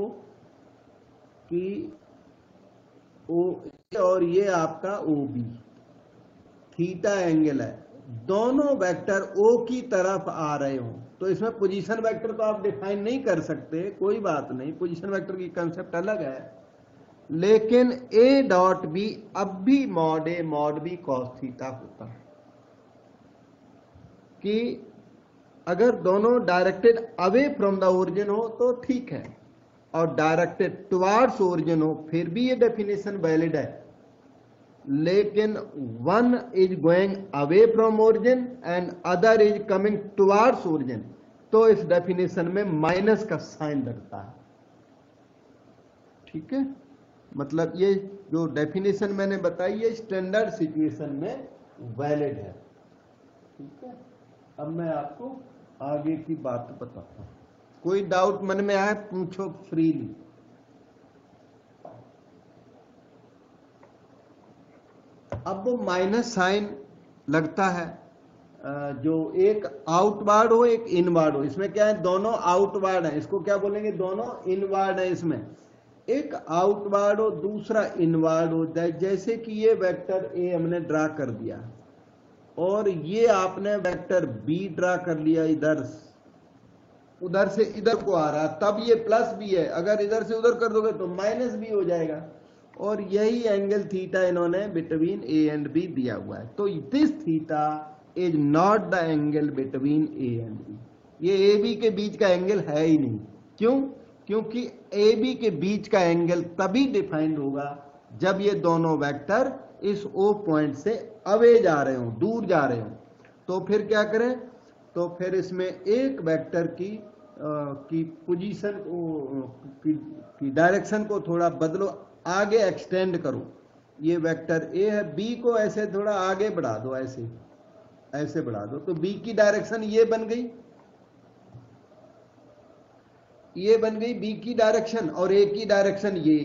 कि ओ और ये आपका ओ बी थीटा एंगल है, दोनों वेक्टर ओ की तरफ आ रहे हो, तो इसमें पोजीशन वेक्टर तो आप डिफाइन नहीं कर सकते, कोई बात नहीं, पोजीशन वेक्टर की कंसेप्ट अलग है। लेकिन ए डॉट बी अब भी mod A mod B cos theta होता है कि अगर दोनों directed away from the origin हो तो ठीक है, और डायरेक्टेड टुवार्ड्स ओरिजिन हो फिर भी ये डेफिनेशन वैलिड है। लेकिन one is going away from origin and other is coming towards origin, तो इस डेफिनेशन में माइनस का साइन लगता है। ठीक है, मतलब ये जो डेफिनेशन मैंने बताई है स्टैंडर्ड सिचुएशन में वैलिड है। ठीक है, अब मैं आपको आगे की बात बताता हूं। कोई डाउट मन में आए पूछो फ्रीली। अब वो माइनस साइन लगता है, जो एक आउटवर्ड हो एक इनवर्ड हो। इसमें क्या है, दोनों आउटवर्ड है, इसको क्या बोलेंगे, दोनों इनवर्ड है। इसमें एक आउटवर्ड हो दूसरा इनवर्ड हो। जैसे कि ये वेक्टर ए हमने ड्रा कर दिया और ये आपने वेक्टर बी ड्रा कर लिया, उधर से इधर को आ रहा, तब ये प्लस बी है। अगर इधर से उधर कर दोगे तो माइनस बी हो जाएगा। और यही एंगल थीटा इन्होंने बिटवीन ए एंड बी दिया हुआ है। तो this theta is not the angle between A and B. ये ए बी के बीच का एंगल है ही नहीं। क्यों? क्योंकि ए बी के बीच का एंगल तभी डिफाइंड होगा जब ये दोनों वेक्टर इस ओ पॉइंट से अवे जा रहे हो, दूर जा रहे हो। तो फिर क्या करें, तो फिर इसमें एक वेक्टर की पोजीशन की डायरेक्शन को थोड़ा बदलो, आगे एक्सटेंड करो। ये वेक्टर ए है, बी को ऐसे थोड़ा आगे बढ़ा दो, ऐसे बढ़ा दो, तो बी की डायरेक्शन ये बन गई, ये बन गई बी की डायरेक्शन, और ए की डायरेक्शन ये।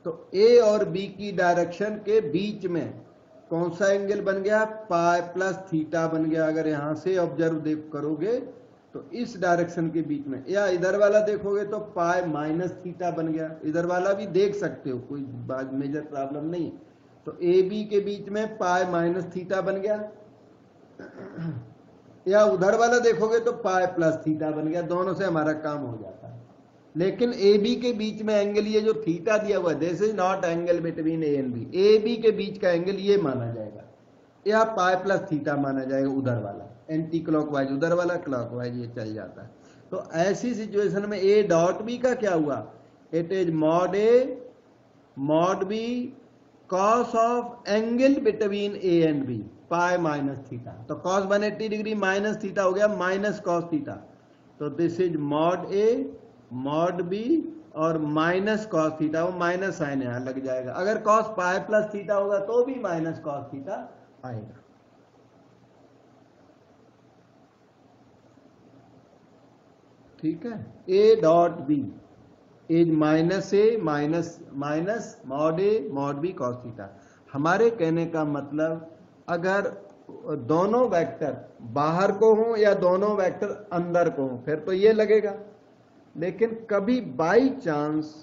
तो ए और बी की डायरेक्शन के बीच में कौन सा एंगल बन गया, पाई प्लस थीटा बन गया। अगर यहां से ऑब्जर्व करोगे तो इस डायरेक्शन के बीच में, या इधर वाला देखोगे तो पाई माइनस थीटा बन गया। इधर वाला भी देख सकते हो, कोई मेजर प्रॉब्लम नहीं। तो ए बी के बीच में पाई माइनस थीटा बन गया, या उधर वाला देखोगे तो पाई प्लस थीटा बन गया। दोनों से हमारा काम हो जाता है। लेकिन ए बी के बीच में एंगल ये जो थीटा दिया हुआ है, this is not angle between A and B. A B के बीच का एंगल ये माना जाएगा, या पाई प्लस थीटा माना जाएगा। उधर वाला एंटी क्लॉकवाइज, उधर वाला क्लॉकवाइज, ये चल जाता है। तो ऐसी सिचुएशन में ए डॉट बी का क्या हुआ, it is mod A mod B cos of angle between A and B pi minus theta. तो कॉस 180 डिग्री माइनस थीटा हो गया माइनस कॉस थीटा। तो this is mod A mod B और माइनस कॉस थीटा, वो माइनस साइन यहां लग जाएगा। अगर कॉस पाई प्लस थीटा होगा तो भी माइनस कॉस थीटा आएगा। ठीक है, A dot B is minus A minus minus mod A mod B cos theta. हमारे कहने का मतलब, अगर दोनों वेक्टर बाहर को हो या दोनों वेक्टर अंदर को हो फिर तो ये लगेगा। लेकिन कभी बाई चांस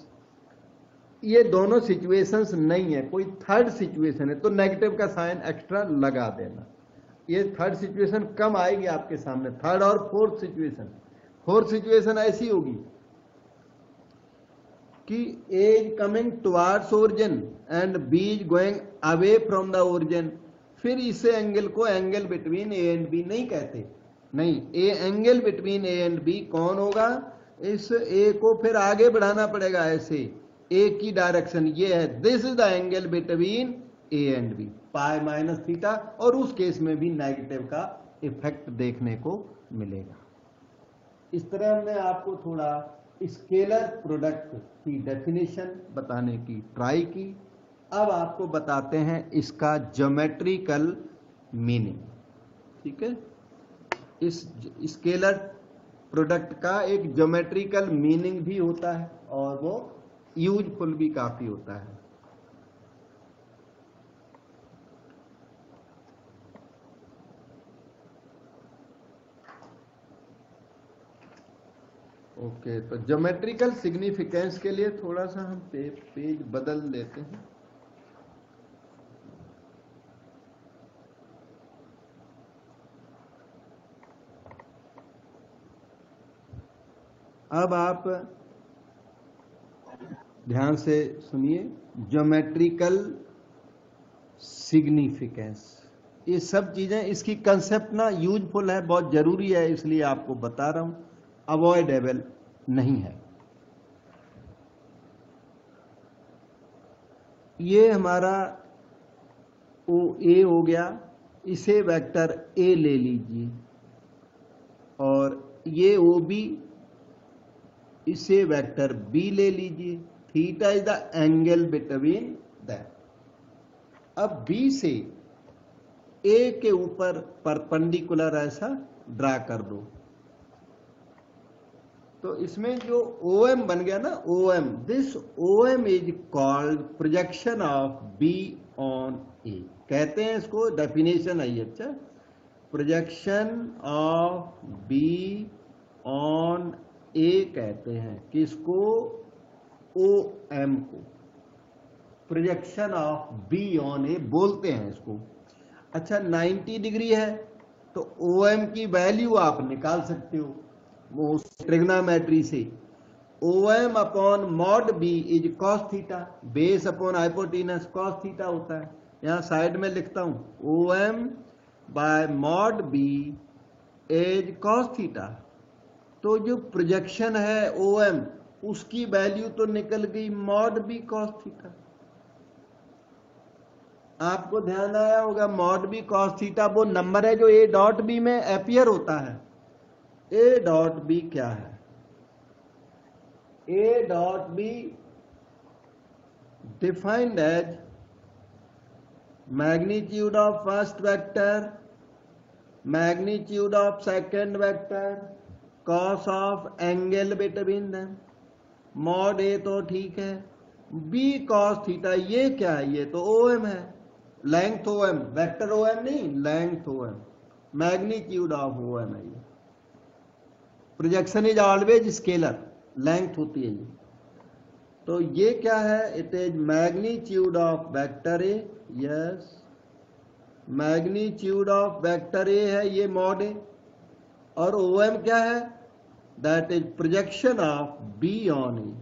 ये दोनों सिचुएशंस नहीं है, कोई थर्ड सिचुएशन है, तो नेगेटिव का साइन एक्स्ट्रा लगा देना। ये थर्ड सिचुएशन कम आएगी आपके सामने, थर्ड और फोर्थ सिचुएशन। फोर्थ सिचुएशन ऐसी होगी कि A is coming towards origin and B is going away from the origin. फिर इस एंगल को angle between A and B नहीं कहते, नहीं, a angle between A and B कौन होगा, इस ए को फिर आगे बढ़ाना पड़ेगा ऐसे, ए की डायरेक्शन ये है, this is the angle between A and B, pi minus theta, और उस केस में भी नेगेटिव का इफेक्ट देखने को मिलेगा। इस तरह हमने आपको थोड़ा स्केलर प्रोडक्ट की डेफिनेशन बताने की ट्राई की। अब आपको बताते हैं इसका ज्योमेट्रिकल मीनिंग। ठीक है, इस स्केलर प्रोडक्ट का एक ज्योमेट्रिकल मीनिंग भी होता है और वो यूजफुल भी काफी होता है। ओके, तो ज्योमेट्रिकल सिग्निफिकेंस के लिए थोड़ा सा हम पेज बदल देते हैं। अब आप ध्यान से सुनिए, ज्योमेट्रिकल सिग्निफिकेंस, ये सब चीजें, इसकी कंसेप्ट ना यूजफुल है, बहुत जरूरी है, इसलिए आपको बता रहा हूं, अवॉइडेबल नहीं है। ये हमारा ओ ए हो गया, इसे वेक्टर ए ले लीजिए, और ये ओ बी, इसे वेक्टर बी ले लीजिए। Theta is the angle between that. अब बी से ए के ऊपर परपेंडिकुलर ऐसा ड्रा कर दो, तो इसमें जो OM बन गया ना, OM, this OM is called projection of B on A, कहते हैं इसको, डेफिनेशन आई। अच्छा, projection of B on A कहते हैं किसको? OM को projection of B on A बोलते हैं इसको। अच्छा, 90 डिग्री है तो OM की वैल्यू आप निकाल सकते हो वो ट्रिग्नोमेट्री से। OM upon mod B is cos theta, base upon hypotenuse cos theta होता है। यहां साइड में लिखता हूं, OM by mod B is cos theta. तो जो प्रोजेक्शन है OM, उसकी वैल्यू तो निकल गई मॉड बी कॉस थीटा। आपको ध्यान आया होगा, मॉड बी कॉस थीटा वो नंबर है जो ए डॉट बी में अपीयर होता है। ए डॉट बी क्या है? A dot B defined as magnitude of first vector, magnitude of second vector, cos of angle between them. Mod A तो ठीक है, बी कॉस थीटा ये क्या है? ये तो OM है, लेंथ OM, वेक्टर OM नहीं, length OM, magnitude of OM है। ये projection is always scalar, length होती है ये। तो ये क्या है? It is magnitude of vector A, yes, magnitude of vector A है ये मॉड ए, और OM क्या है? That is projection of B on A.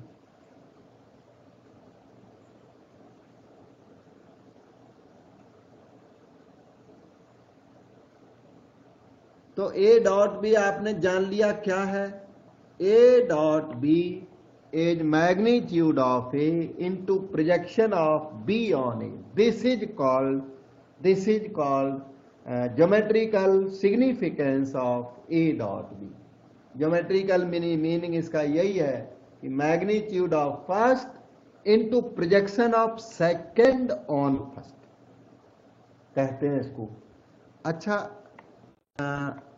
तो ए डॉट बी आपने जान लिया क्या है? A dot B is magnitude of A into projection of B on A. This is called geometrical significance of A dot B. Geometrical meaning इसका यही है कि magnitude of first into projection of second on first कहते हैं इसको। अच्छा,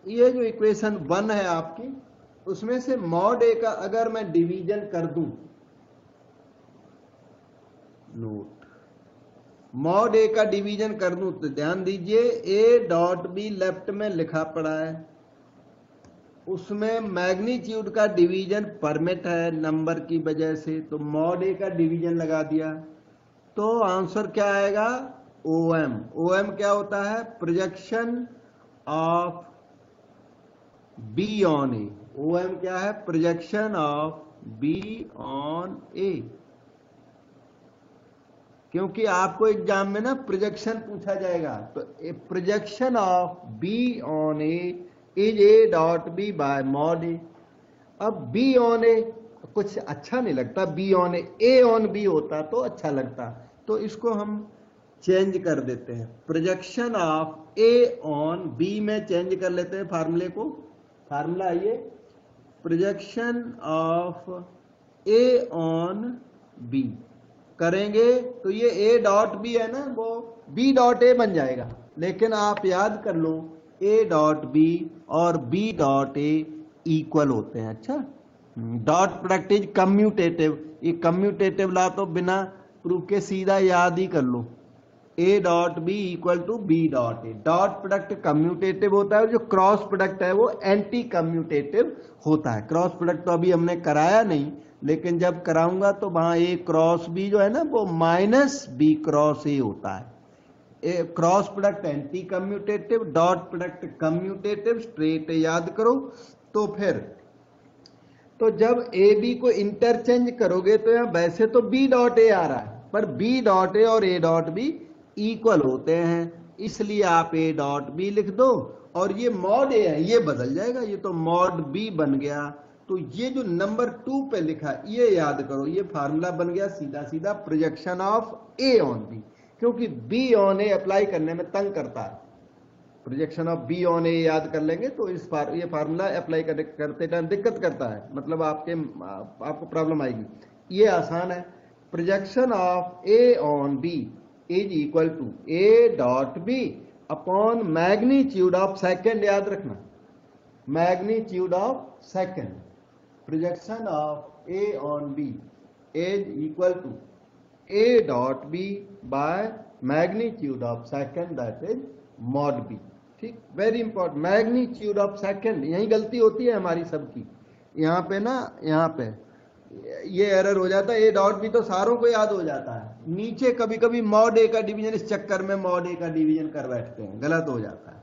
ये जो इक्वेशन 1 है आपकी, उसमें से मॉड ए का अगर मैं डिवीजन कर दूं, नोट, मॉड ए का डिवीजन कर दूं तो ध्यान दीजिए, ए डॉट बी लेफ्ट में लिखा पड़ा है, उसमें मैग्नीट्यूड का डिवीजन परमिट है नंबर की वजह से, तो मॉड ए का डिवीजन लगा दिया, तो आंसर क्या आएगा? OM। OM क्या होता है? Projection of B on A. OM क्या है? Projection of B on A. क्योंकि आपको एग्जाम में ना प्रोजेक्शन पूछा जाएगा, तो projection of B on A is A dot B by mod A. अब बी ऑन ए कुछ अच्छा नहीं लगता, B on A on B होता तो अच्छा लगता, तो इसको हम चेंज कर देते हैं, projection of A on B में चेंज कर लेते हैं फार्मूले को। फार्मूला आइए, projection of A on B करेंगे तो ये ए डॉट बी है ना, वो बी डॉट ए बन जाएगा। लेकिन आप याद कर लो ए डॉट बी और बी डॉट ए इक्वल होते हैं। अच्छा, डॉट प्रोडक्ट इज कम्यूटेटिव, ये कम्यूटेटिव ला तो बिना प्रूफ के सीधा याद ही कर लो, A dot B equal to B dot A. Dot product commutative होता है और जो क्रॉस प्रोडक्ट है वो एंटी कम्यूटेटिव होता है। क्रॉस प्रोडक्ट तो अभी हमने कराया नहीं, लेकिन जब कराऊंगा तो वहां ए क्रॉस बी जो है ना वो माइनस बी क्रॉस ए होता है। Cross product anti commutative, dot product commutative, straight याद करो। तो फिर तो जब ए बी को इंटरचेंज करोगे तो यहां वैसे तो बी डॉट ए आ रहा है, पर बी डॉट ए और ए डॉट बी इक्वल होते हैं, इसलिए आप ए डॉट बी लिख दो और ये मॉड ए है ये बदल जाएगा, ये तो मॉड बी बन गया। तो ये जो नंबर 2 पे लिखा ये याद करो, ये फार्मूला बन गया सीधा सीधा projection of A on B, क्योंकि बी ऑन ए अप्लाई करने में तंग करता है। Projection of B on A याद कर लेंगे तो ये फार्मूला अप्लाई करते टाइम दिक्कत करता है, मतलब आपको प्रॉब्लम आएगी। ये आसान है, projection of A on B is equal to A dot B upon magnitude of second, याद रखना magnitude of second. Projection of A on B is equal to A dot B by magnitude of second, that is mod B. ठीक, very important, magnitude of second, यही गलती होती है हमारी सबकी। यहाँ पे ना, यहाँ पे ये एरर हो जाता है, ए डॉट बी तो सारों को याद हो जाता है, नीचे कभी कभी मॉड ए का डिवीजन, इस चक्कर में मॉड ए का डिवीजन कर बैठते हैं, गलत हो जाता है।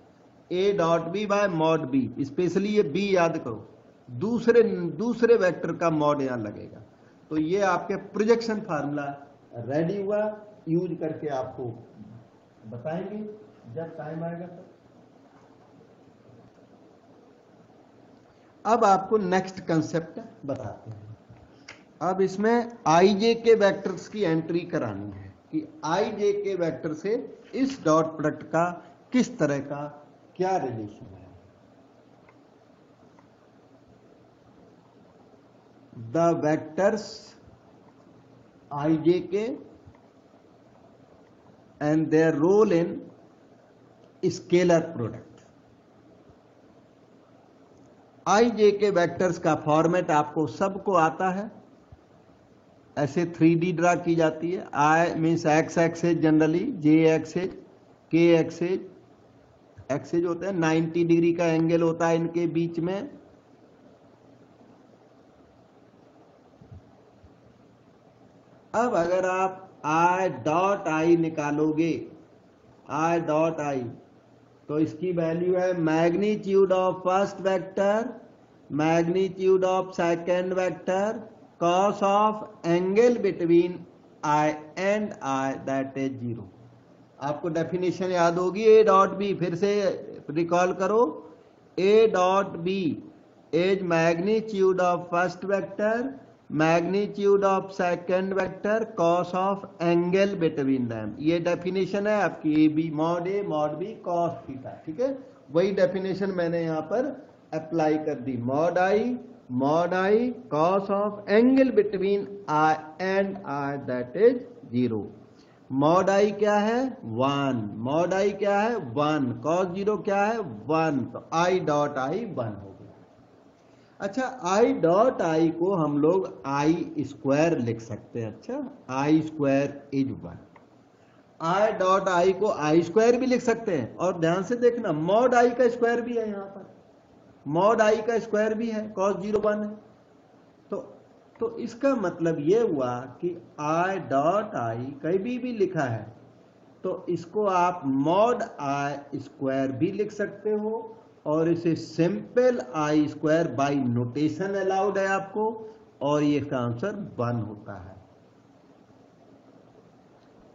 A dot B by mod B, especially ये बी याद करो, दूसरे वेक्टर का मॉड यहां लगेगा। तो ये आपके प्रोजेक्शन फार्मूला रेडी हुआ, यूज करके आपको बताएंगे जब टाइम आएगा तब। अब आपको नेक्स्ट कंसेप्ट बताते हैं। अब इसमें आई जे के वेक्टर्स की एंट्री करानी है कि आई जे के वेक्टर से इस डॉट प्रोडक्ट का किस तरह का क्या रिलेशन है। The vectors i j k and their role in scalar product. I j k vectors का फॉर्मेट आपको सबको आता है, ऐसे 3D ड्रा की जाती है। I means X axis generally, J axis, K axis, axes होते हैं 90 डिग्री का एंगल होता है इनके बीच में। अब अगर आप आई डॉट आई निकालोगे, आई डॉट आई, तो इसकी वैल्यू है magnitude of first vector, magnitude of second vector, cos of angle between i and i, that is 0। आपको डेफिनेशन याद होगी ए डॉट बी, फिर से रिकॉल करो, A dot B is magnitude of first vector, magnitude of second vector, cos of angle between them. ये डेफिनेशन है आपकी A B, mod A mod B cos theta. ठीक है, वही डेफिनेशन मैंने यहां पर अप्लाई कर दी, mod i cos of angle between i and i, that is 0। Mod i क्या है 1, मॉड आई क्या है 1, कॉस 0 क्या है 1, तो आई डॉट आई 1 हो गया। अच्छा, आई डॉट आई को हम लोग आई स्क्वायर लिख सकते हैं। अच्छा, i square is 1। I dot i को आई स्क्वायर भी लिख सकते हैं, और ध्यान से देखना मॉड आई का स्क्वायर भी है, यहां पर मॉड आई का स्क्वायर भी है, कॉस 0 1 है। तो इसका मतलब ये हुआ कि आई डॉट आई कहीं भी लिखा है तो इसको आप मॉड आई स्क्वायर भी लिख सकते हो, और इसे simple I square by notation allowed है आपको, और ये इसका आंसर 1 होता है।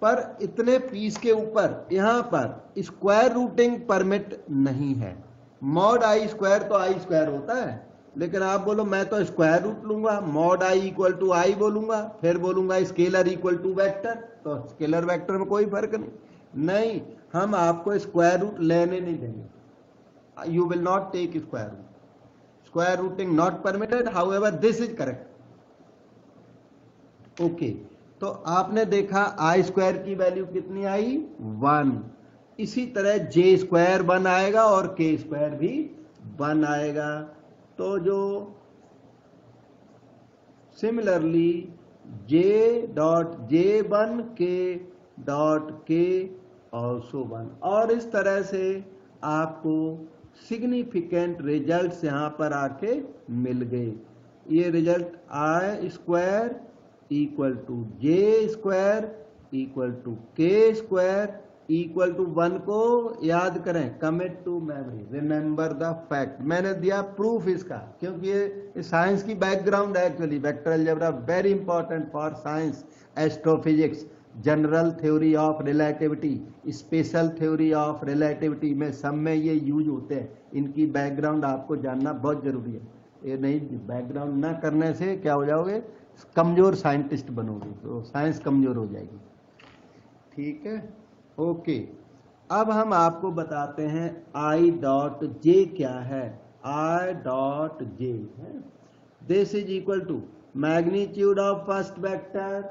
पर इतने पीस के ऊपर यहां पर स्क्वायर रूटिंग परमिट नहीं है। मॉड आई स्क्वायर तो आई स्क्वायर होता है, लेकिन आप बोलो मैं तो स्क्वायर रूट लूंगा, मॉड आई इक्वल टू आई बोलूंगा, फिर बोलूंगा स्केलर इक्वल टू वेक्टर, तो स्केलर वेक्टर में कोई फर्क नहीं, हम आपको स्क्वायर रूट लेने नहीं देंगे, you will not take square root, square rooting not permitted, however this is correct. Okay, तो आपने देखा आई स्क्वायर की वैल्यू कितनी आई 1, इसी तरह जे स्क्वायर 1 आएगा और के स्क्वायर भी 1 आएगा। तो जो सिमिलरली जे डॉट जे 1 के डॉट के ऑल्सो 1, और इस तरह से आपको सिग्निफिकेंट रिजल्ट्स यहां पर आके मिल गए। ये result I square equal to J square equal to K square equal to 1 को याद करें, commit to memory, remember the fact. मैंने दिया प्रूफ इसका, क्योंकि ये साइंस की बैकग्राउंड है actually. Vector algebra very important for science, astrophysics, general theory of relativity, special theory of relativity में सब में ये यूज होते हैं। इनकी बैकग्राउंड आपको जानना बहुत जरूरी है। ये नहीं, बैकग्राउंड ना करने से क्या हो जाओगे, कमजोर साइंटिस्ट बनोगे, तो साइंस कमजोर हो जाएगी। ठीक है, ओके। अब हम आपको बताते हैं आई डॉट जे क्या है। आई डॉट जे है, this is equal to magnitude of first vector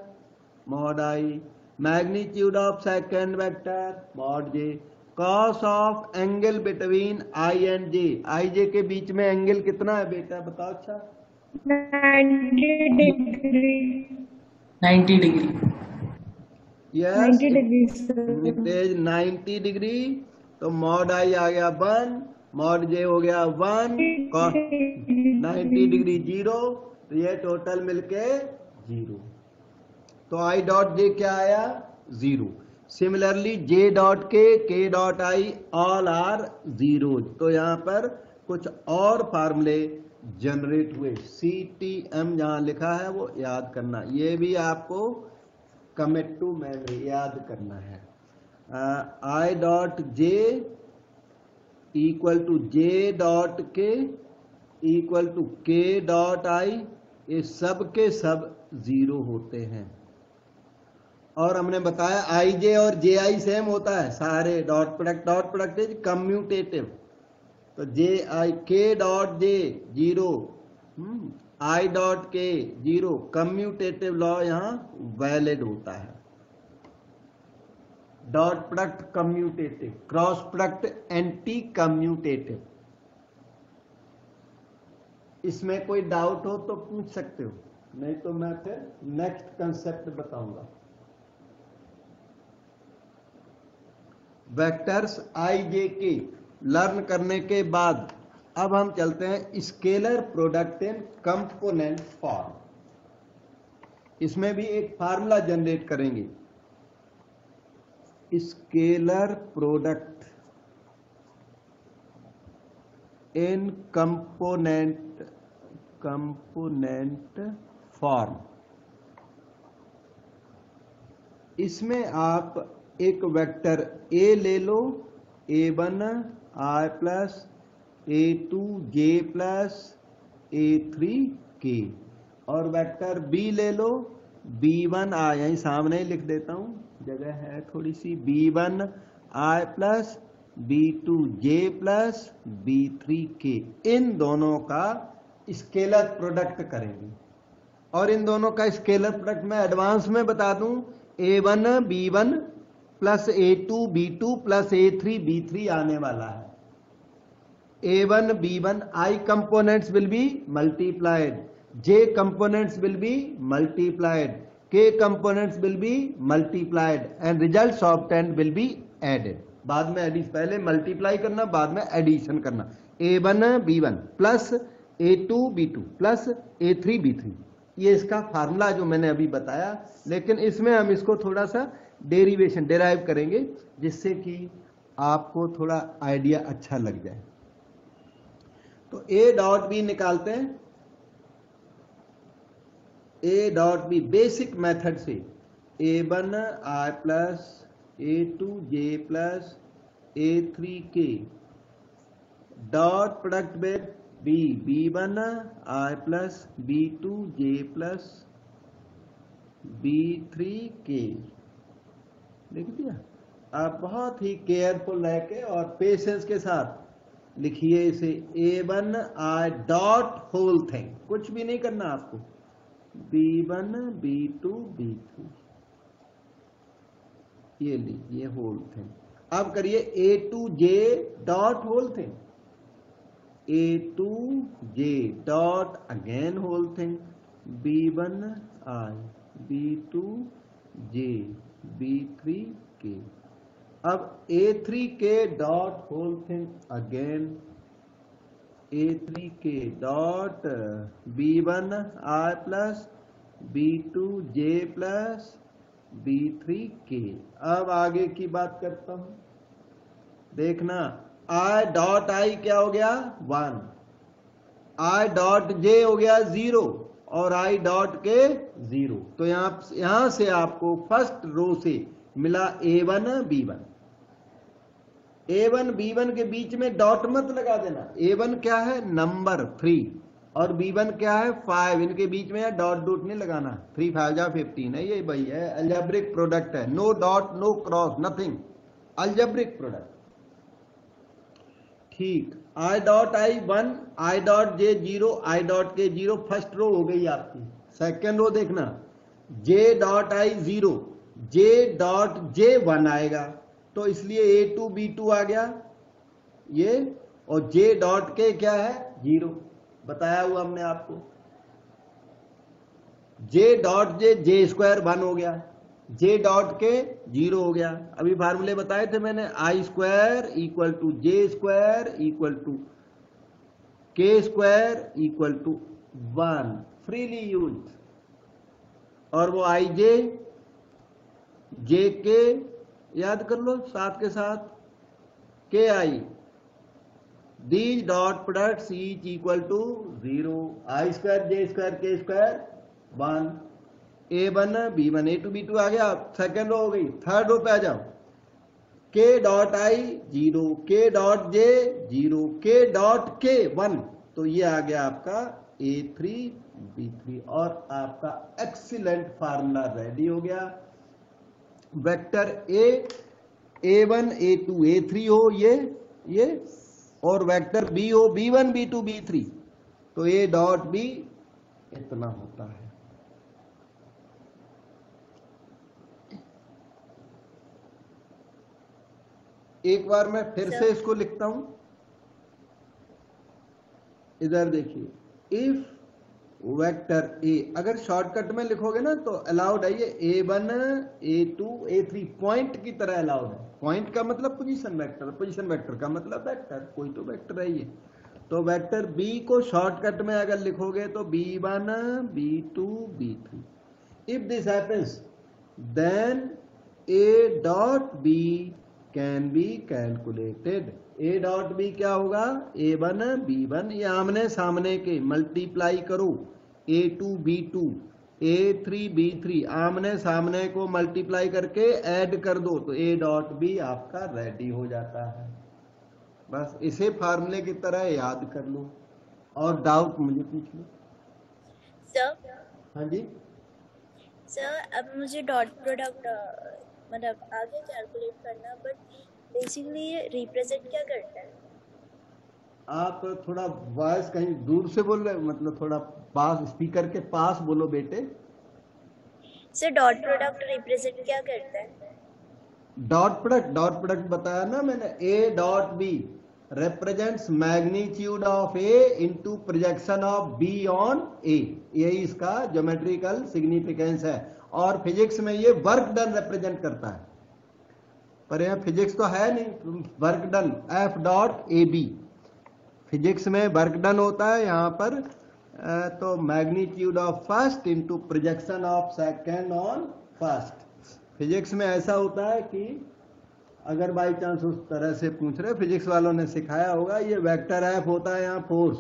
mod i, magnitude of second vector mod j, cos of angle between i and j. I j के बीच में एंगल कितना है बेटा, बताओ। अच्छा 90 degree. 90 degree. Yes, 90 degree it is 90 degree. तो मॉड आई आ गया 1, मॉड जे हो गया 1, 90 डिग्री 0, तो ये टोटल मिलके 0। तो आई डॉट जे क्या आया 0। सिमिलरली जे डॉट के डॉट आई ऑल आर 0। तो यहां पर कुछ और फार्मूले जनरेट हुए, CTM जहां लिखा है वो याद करना, ये भी आपको कमिट टू मेमोरी याद करना है। I dot J equal to J dot K equal to K dot I, ये सब के सब 0 होते हैं। और हमने बताया आई जे और जे आई सेम होता है, सारे डॉट प्रोडक्ट इज कम्यूटेटिव। तो जे आई के डॉट जे 0, आई डॉट के 0, कम्यूटेटिव लॉ यहां वैलिड होता है। Dot product commutative, cross product anti commutative. इसमें कोई डाउट हो तो पूछ सकते हो, नहीं तो मैं फिर नेक्स्ट कंसेप्ट बताऊंगा। वेक्टर्स आई जे के लर्न करने के बाद अब हम चलते हैं scalar product in component form. इसमें भी एक फार्मूला जनरेट करेंगे, scalar product in component form. इसमें आप एक वेक्टर ए ले लो, A1 I plus A2 J plus A3 K, और वेक्टर बी ले लो, B1 I, यहीं सामने ही लिख देता हूं, जगह है थोड़ी सी, B1 I plus B2 J plus B3 K। इन दोनों का स्केलर प्रोडक्ट करेंगे। और इन दोनों का स्केलर प्रोडक्ट मैं एडवांस में बता दूं, A1 B1 plus A2 B2 plus A3 B3 आने वाला है। A1 B1 I components will be multiplied, J components will be multiplied, K components will be multiplied and results obtained will be added। बाद में एडिशन, पहले मल्टीप्लाई करना बाद में एडिशन करना। A1 B1 plus A2 B2 plus A3 B3, ये इसका फार्मूला जो मैंने अभी बताया। लेकिन इसमें हम इसको थोड़ा सा डेरिवेशन डेराइव करेंगे, जिससे कि आपको थोड़ा आइडिया अच्छा लग जाए। तो ए डॉट बी निकालते हैं। A dot B basic method से A1 I plus A2 J plus A3 K dot product with B1 I plus B2 J plus B3 K। लिख दिया। आप बहुत ही केयरफुल रह के और पेशेंस के साथ लिखिए इसे A1 I dot whole thing, कुछ भी नहीं करना आपको। B1 B2 B3 ये लीजिए होल थिंग। अब करिए A2J dot whole thing, A2J dot again whole thing, B1 I B2J B3K। अब A3K dot whole thing again, A3K dot B1 I plus B2J plus B3K। अब आगे की बात करता हूं, देखना I डॉट I क्या हो गया 1, I डॉट J हो गया 0 और I डॉट K 0। तो यहां से आपको फर्स्ट रो से मिला A1 B1। A1 B1 के बीच में डॉट मत लगा देना। A1 क्या है नंबर 3 और B1 क्या है 5, इनके बीच में डॉट डॉट नहीं लगाना। 3 5 जा 15 है, ये भाई है अलजेब्रिक प्रोडक्ट है, no dot no cross nothing, algebraic product. ठीक, I dot I 1 I dot J 0 I dot K 0, first row हो गई आपकी। सेकेंड रो देखना J dot I 0 J dot J 1 आएगा, तो इसलिए A2 B2 आ गया ये, और J डॉट K क्या है 0, बताया हुआ हमने आपको। J डॉट J स्क्वायर 1 हो गया, J डॉट K 0 हो गया। अभी फार्मूले बताए थे मैंने, I square equal to J square equal to K square equal to 1, freely use. और वो IJ JK याद कर लो साथ के साथ, KI, these dot products each equal to 0, I square J square K square 1, A1 B1 A2 B2 आ गया। सेकेंड रो हो गई। थर्ड रो पे आ जाओ, K dot I 0 K dot J 0 K dot K 1, तो ये आ गया आपका A3 B3 और आपका एक्सीलेंट फार्मूला रेडी हो गया। वेक्टर A1 A2 A3 हो ये और वेक्टर B हो B1 B2 B3, तो A डॉट B इतना होता है। एक बार मैं फिर से इसको लिखता हूं, इधर देखिए, इफ वेक्टर A, अगर शॉर्टकट में लिखोगे ना तो अलाउड है ये A1 A2 A3 पॉइंट की तरह अलाउड है। पॉइंट का मतलब पोजीशन वेक्टर, पोजीशन वेक्टर का मतलब वेक्टर, कोई तो वेक्टर है ये। तो वेक्टर B को शॉर्टकट में अगर लिखोगे तो B1 B2 B3। If this happens then A dot B can be calculated. A dot B क्या होगा A1 B1, ये आमने सामने के मल्टीप्लाई करो, A2 B2 A3 B3 आमने सामने को मल्टीप्लाई करके ऐड कर दो, तो A डॉट B आपका रेडी हो जाता है। बस इसे फार्मूले की तरह याद कर लो, और डाउट मुझे पूछ लो। सर हाँ जी सर, अब मुझे डॉट प्रोडक्ट मतलब आगे कैलकुलेट करना, बट बेसिकली ये रिप्रेजेंट क्या करता है? आप थोड़ा वॉइस कहीं दूर से बोल रहे, मतलब थोड़ा पास, स्पीकर के पास बोलो बेटे। सर डॉट प्रोडक्ट रिप्रेजेंट क्या करता है? डॉट प्रोडक्ट बताया ना मैंने, A dot B represents magnitude of A into projection of B on A, यही इसका ज्योमेट्रिकल सिग्निफिकेंस है। और फिजिक्स में ये वर्क डन रिप्रेजेंट करता है, पर यह फिजिक्स तो है नहीं, work done F dot AB, physics में वर्क डन होता है, यहाँ पर तो magnitude of first into projection of second on first. Physics में ऐसा होता है कि अगर बाई चांस उस तरह से पूछ रहे, फिजिक्स वालों ने सिखाया होगा, ये वेक्टर F होता है यहाँ force,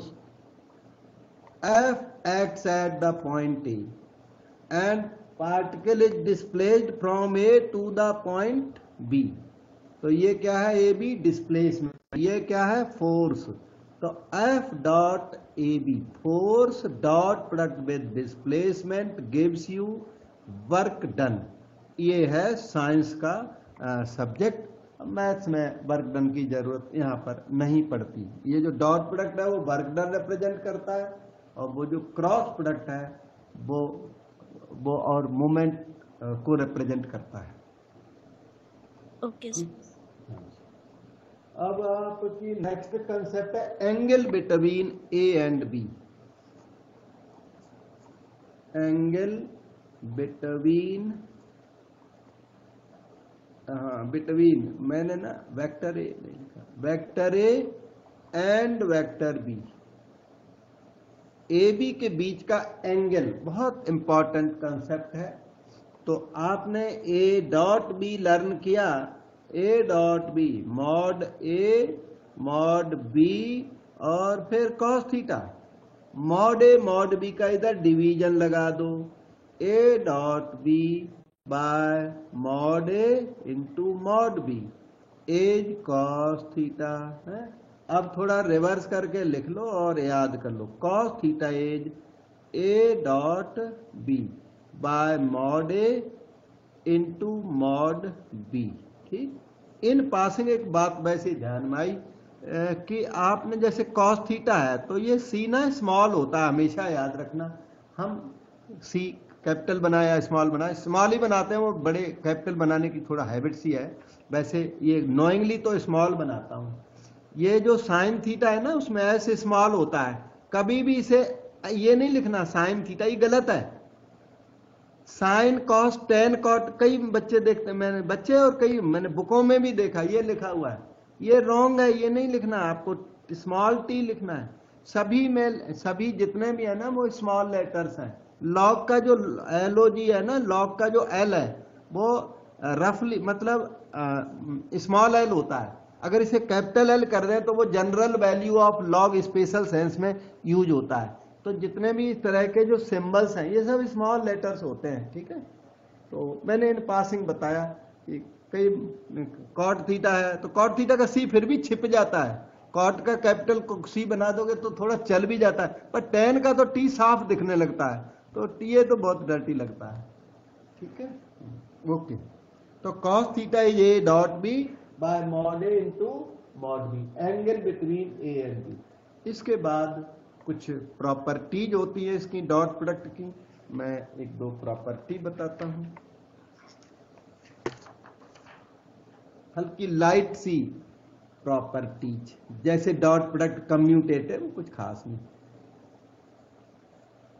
F acts at the point A and particle is displaced from A to the point B। तो ये क्या है AB डिस्प्लेसमेंट, ये क्या है फोर्स। तो F dot A B, force dot product with displacement gives you work done. ये है साइंस का सब्जेक्ट। मैथ्स में वर्क डन की जरूरत यहाँ पर नहीं पड़ती। ये जो डॉट प्रोडक्ट है वो वर्क डन रिप्रेजेंट करता है, और वो जो क्रॉस प्रोडक्ट है वो और मोमेंट को रिप्रेजेंट करता है। Okay sir. अब आपकी नेक्स्ट कंसेप्ट है angle between A and B. Angle between, हाँ बिटवीन, मैंने ना वेक्टर ए नहीं लिखा, vector A and vector B. A B के बीच का एंगल बहुत इंपॉर्टेंट कंसेप्ट है। तो आपने ए डॉट बी लर्न किया, A dot B mod A mod B और फिर cos theta. Mod A mod B का इधर डिवीजन लगा दो, A dot B by mod A into mod B as cos theta है। अब थोड़ा रिवर्स करके लिख लो और याद कर लो, cos theta as A dot B by mod A into mod B. ठीक, इन पासिंग एक बात वैसे ध्यान में आई कि आपने जैसे कॉस थीटा है तो ये सी ना स्मॉल होता है, हमेशा याद रखना। हम सी कैपिटल बनाए या स्मॉल बनाए, स्मॉल ही बनाते हैं, वो बड़े कैपिटल बनाने की थोड़ा हैबिट सी है। वैसे ये नोइंगली तो स्मॉल बनाता हूं। ये जो साइन थीटा है ना उसमें ऐसे स्मॉल होता है, कभी भी इसे ये नहीं लिखना साइन थीटा, ये गलत है। साइन कॉस टेन कॉट, कई बच्चे देखते, मैंने बच्चे और कई मैंने बुकों में भी देखा ये लिखा हुआ है, ये रॉन्ग है, ये नहीं लिखना, आपको स्मॉल टी लिखना है। सभी में सभी जितने भी है ना वो स्मॉल लेटर्स हैं। लॉग का जो LOG है ना, लॉग का जो L है वो रफली मतलब स्मॉल एल होता है। अगर इसे कैपिटल एल कर दें तो वो general value of log special sense में यूज होता है। तो जितने भी इस तरह के जो सिंबल्स हैं ये सब स्मॉल लेटर्स होते हैं। ठीक है, तो मैंने इन पासिंग बताया कि कई कॉट थीटा है तो कॉट थीटा का सी फिर भी छिप जाता है, कॉट का कैपिटल को सी बना दोगे तो थोड़ा चल भी जाता है, पर टेन का तो टी साफ दिखने लगता है, तो टी तो बहुत डर्टी लगता है। ठीक है, ओके। तो cos theta is A dot B by mod A into mod B, angle between A and B. इसके बाद कुछ प्रॉपर्टीज होती है इसकी डॉट प्रोडक्ट की, मैं एक दो प्रॉपर्टी बताता हूं, हल्की लाइट सी प्रॉपर्टीज। जैसे डॉट प्रोडक्ट कम्यूटेटिव, कुछ खास नहीं।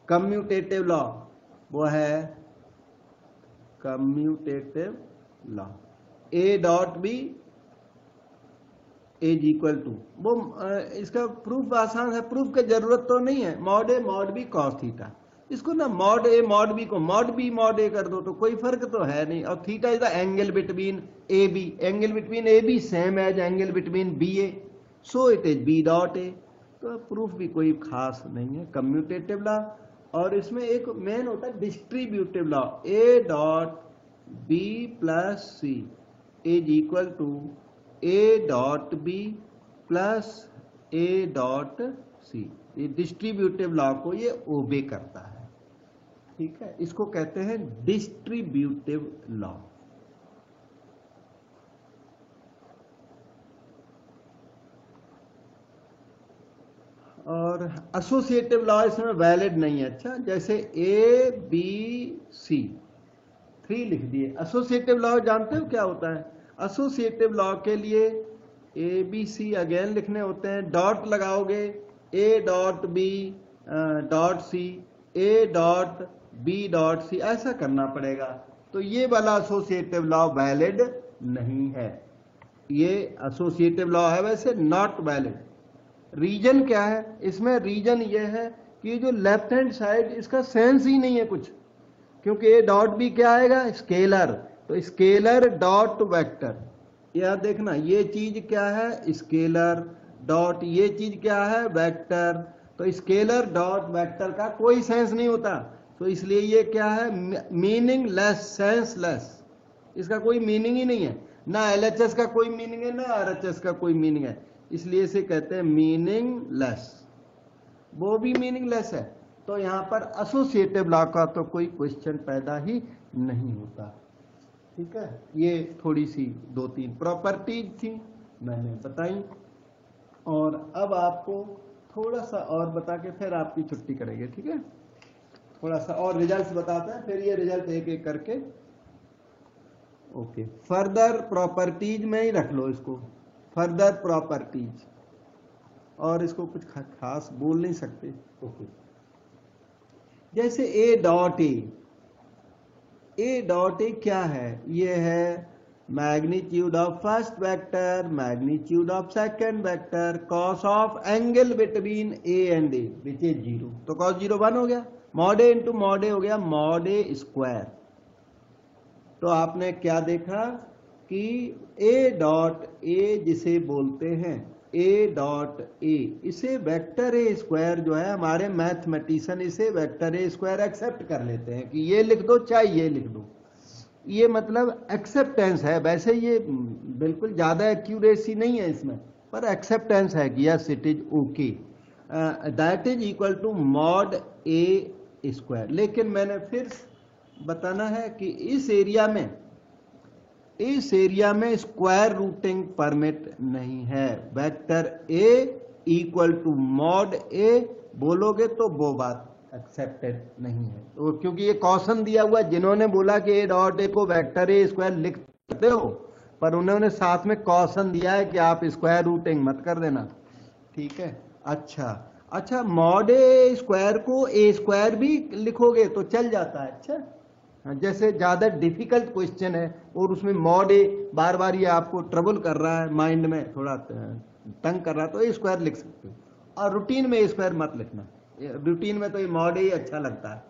कम्यूटेटिव लॉ वो है commutative law, A dot B is equal to, वो इसका प्रूफ आसान है, प्रूफ की जरूरत तो नहीं है, mod A mod B cos theta. इसको ना मॉड ए मॉड बी को मॉड बी मॉड ए कर दो तो कोई फर्क तो है नहीं। और theta is the angle between A B, angle between A B same as angle between B A, so it is B dot A. तो प्रूफ भी कोई खास नहीं है, कम्यूटेटिव लॉ। और इसमें एक मेन होता है distributive law, A dot B plus C is equal to A dot B plus A dot C. ये डिस्ट्रीब्यूटिव लॉ को ये ओबे करता है। ठीक है, इसको कहते हैं डिस्ट्रीब्यूटिव लॉ। और एसोसिएटिव लॉ इसमें वैलिड नहीं है। अच्छा, जैसे ए बी सी 3 लिख दिए। एसोसिएटिव लॉ जानते हो क्या होता है? एसोसिएटिव लॉ के लिए ए बी सी अगेन लिखने होते हैं, डॉट लगाओगे A dot B dot C, A dot B dot C, ऐसा करना पड़ेगा। तो ये वाला एसोसिएटिव लॉ वैलिड नहीं है, ये एसोसिएटिव लॉ है वैसे नॉट वैलिड। रीजन क्या है इसमें? रीजन ये है कि जो लेफ्ट हैंड साइड इसका सेंस ही नहीं है कुछ, क्योंकि ए डॉट बी क्या आएगा? स्केलर, तो स्केलर डॉट वेक्टर। यह देखना, ये चीज क्या है? स्केलर डॉट, ये चीज क्या है? वेक्टर। तो स्केलर डॉट वेक्टर का कोई सेंस नहीं होता, तो इसलिए ये क्या है? मीनिंगलेस, सेंसलेस, इसका कोई मीनिंग ही नहीं है। ना LHS का कोई मीनिंग है, ना RHS का कोई मीनिंग है। इसलिए इसे कहते हैं मीनिंगलेस, वो भी मीनिंगलेस है। तो यहां पर एसोसिएटिव लॉ का तो कोई क्वेश्चन पैदा ही नहीं होता। ठीक है, ये थोड़ी सी 2-3 प्रॉपर्टीज थी मैंने बताई, और अब आपको थोड़ा सा और बता के फिर आपकी छुट्टी करेंगे। ठीक है, थोड़ा सा और रिजल्ट्स बताते हैं, फिर ये रिजल्ट एक एक करके। ओके, फर्दर प्रॉपर्टीज में ही रख लो इसको, फर्दर प्रॉपर्टीज, और इसको कुछ खास बोल नहीं सकते। ओके, जैसे ए डॉट ए क्या है? ये है magnitude of first vector, magnitude of second vector, cos of angle between A and A which is 0। तो कॉस 0 1 हो गया, मॉड ए इंटू मॉड ए हो गया मॉड ए स्क्वायर। तो आपने क्या देखा कि ए डॉट ए जिसे बोलते हैं ए डॉट ए, इसे वेक्टर ए स्क्वायर जो है, हमारे मैथमेटिशियन इसे वेक्टर ए स्क्वायर एक्सेप्ट कर लेते हैं कि ये लिख दो चाहे ये लिख दो। ये मतलब एक्सेप्टेंस है, वैसे ये बिल्कुल ज्यादा एक्यूरेसी नहीं है इसमें, पर एक्सेप्टेंस है कि yes it is okay, that is equal to mod A square. लेकिन मैंने फिर बताना है कि इस एरिया में स्क्वायर रूटिंग परमिट नहीं है। Vector A equal to mod A बोलोगे तो वो बात एक्सेप्टेड नहीं है। तो क्योंकि ये कॉशन दिया हुआ, जिन्होंने बोला कि ए डॉट ए को वेक्टर ए स्क्वायर लिख सकते हो, पर उन्होंने साथ में कॉशन दिया है कि आप स्क्वायर रूटिंग मत कर देना। ठीक है, अच्छा मॉड ए स्क्वायर को ए स्क्वायर भी लिखोगे तो चल जाता है। अच्छा, जैसे ज्यादा डिफिकल्ट क्वेश्चन है और उसमें मॉड ए बार बार ये आपको ट्रबल कर रहा है, माइंड में थोड़ा तंग कर रहा है, तो ए स्क्वायर लिख सकते हो। और रूटीन में ए स्क्वायर मत लिखना, रूटीन में तो ये मॉड ए अच्छा लगता है।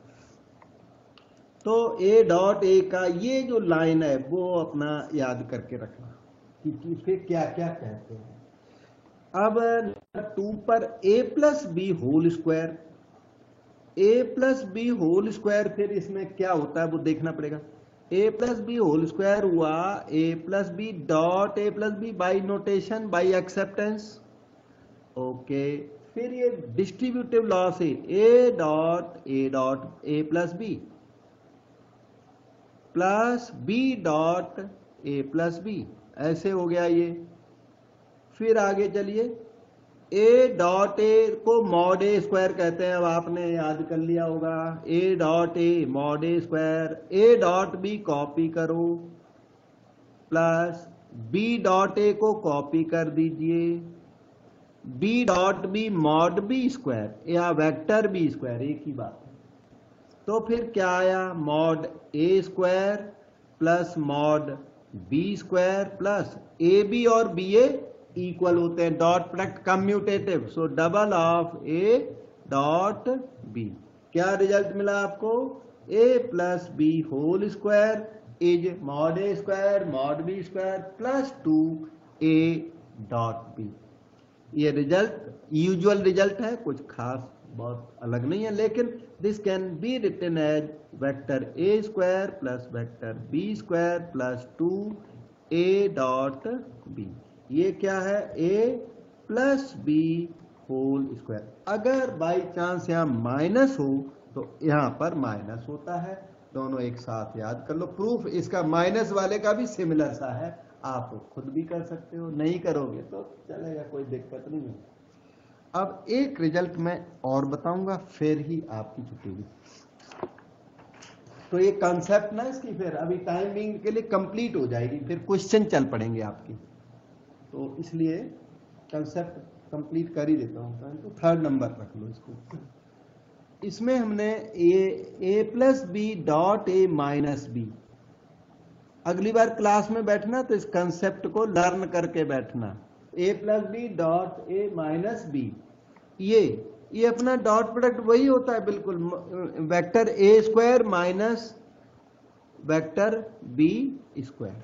तो ए डॉट ए का ये जो लाइन है वो अपना याद करके रखना कि फिर क्या क्या कहते हैं। अब 2 पर A plus B whole square, A plus B whole square, फिर इसमें क्या होता है वो देखना पड़ेगा। A plus B whole square हुआ A plus B dot A plus B by notation, by acceptance. Okay, फिर ये डिस्ट्रीब्यूटिव लॉ से A dot A plus B dot A plus B, ऐसे हो गया ये। फिर आगे चलिए, ए डॉट ए को मॉड ए स्क्वायर कहते हैं, अब आपने याद कर लिया होगा। A dot A mod A square, A dot B copy करो, प्लस बी डॉट ए को कॉपी कर दीजिए, B dot B mod B square या वेक्टर बी स्क्वायर, एक ही बात है। तो फिर क्या आया, mod A square plus mod B square plus A B और बी ए इक्वल होते हैं, dot product commutative, so double of A dot B. क्या रिजल्ट मिला आपको, ए plus B whole square is mod A square mod B square plus 2 A dot B. ये रिजल्ट यूजुअल रिजल्ट है, कुछ खास बहुत अलग नहीं है, लेकिन this can be written as vector A square plus vector B square plus 2 A dot B. ये क्या है, A plus B whole square. अगर बाई चांस यहां माइनस हो तो यहां पर माइनस होता है, दोनों एक साथ याद कर लो। प्रूफ इसका माइनस वाले का भी सिमिलर सा है, आप खुद भी कर सकते हो, नहीं करोगे तो चलेगा, कोई दिक्कत नहीं है। अब एक रिजल्ट मैं और बताऊंगा, फिर ही आपकी छुट्टी होगी। तो ये कॉन्सेप्ट ना इसकी फिर अभी टाइमिंग के लिए कंप्लीट हो जाएगी, फिर क्वेश्चन चल पड़ेंगे आपकी, तो इसलिए कंसेप्ट कंप्लीट कर ही देता हूँ। तो 3rd नंबर रख लो इसको। इसमें हमने A plus B dot A minus B, अगली बार क्लास में बैठना तो इस कंसेप्ट को लर्न करके बैठना। A plus B dot A minus B, ये अपना डॉट प्रोडक्ट वही होता है बिल्कुल, vector A square minus vector B square,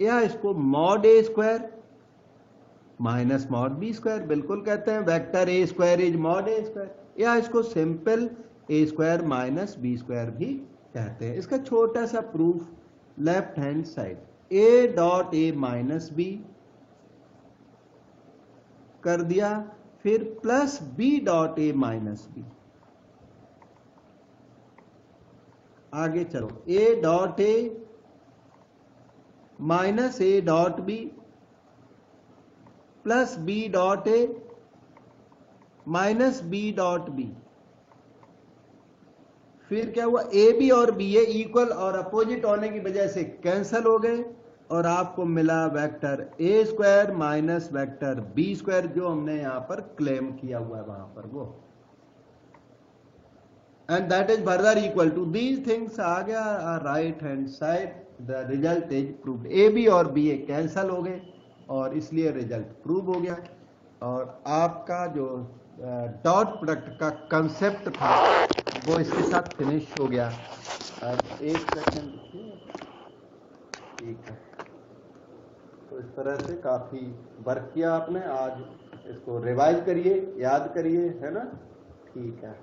या इसको mod A square minus mod B square बिल्कुल कहते हैं, vector A square is mod A square, या इसको simple A square minus B square भी कहते हैं। इसका छोटा सा proof left hand side, A dot A minus B कर दिया, फिर plus B dot A minus B. आगे चलो, A dot A minus A dot B plus B dot A minus B dot B. फिर क्या हुआ, ए बी और बी ए इक्वल और अपोजिट होने की वजह से कैंसल हो गए और आपको मिला vector A square minus vector B square, जो हमने यहां पर क्लेम किया हुआ है वहां पर वो, and that is further equal to these things. आ गया right hand side, the result is proved. A B और बी ए कैंसल हो गए और इसलिए रिजल्ट प्रूव हो गया। और आपका जो डॉट प्रोडक्ट का कंसेप्ट था वो इसके साथ फिनिश हो गया। अब एक सेकंड देखिए, ठीक है। तो इस तरह से काफी वर्क किया आपने आज, इसको रिवाइज करिए, याद करिए, है ना, ठीक है।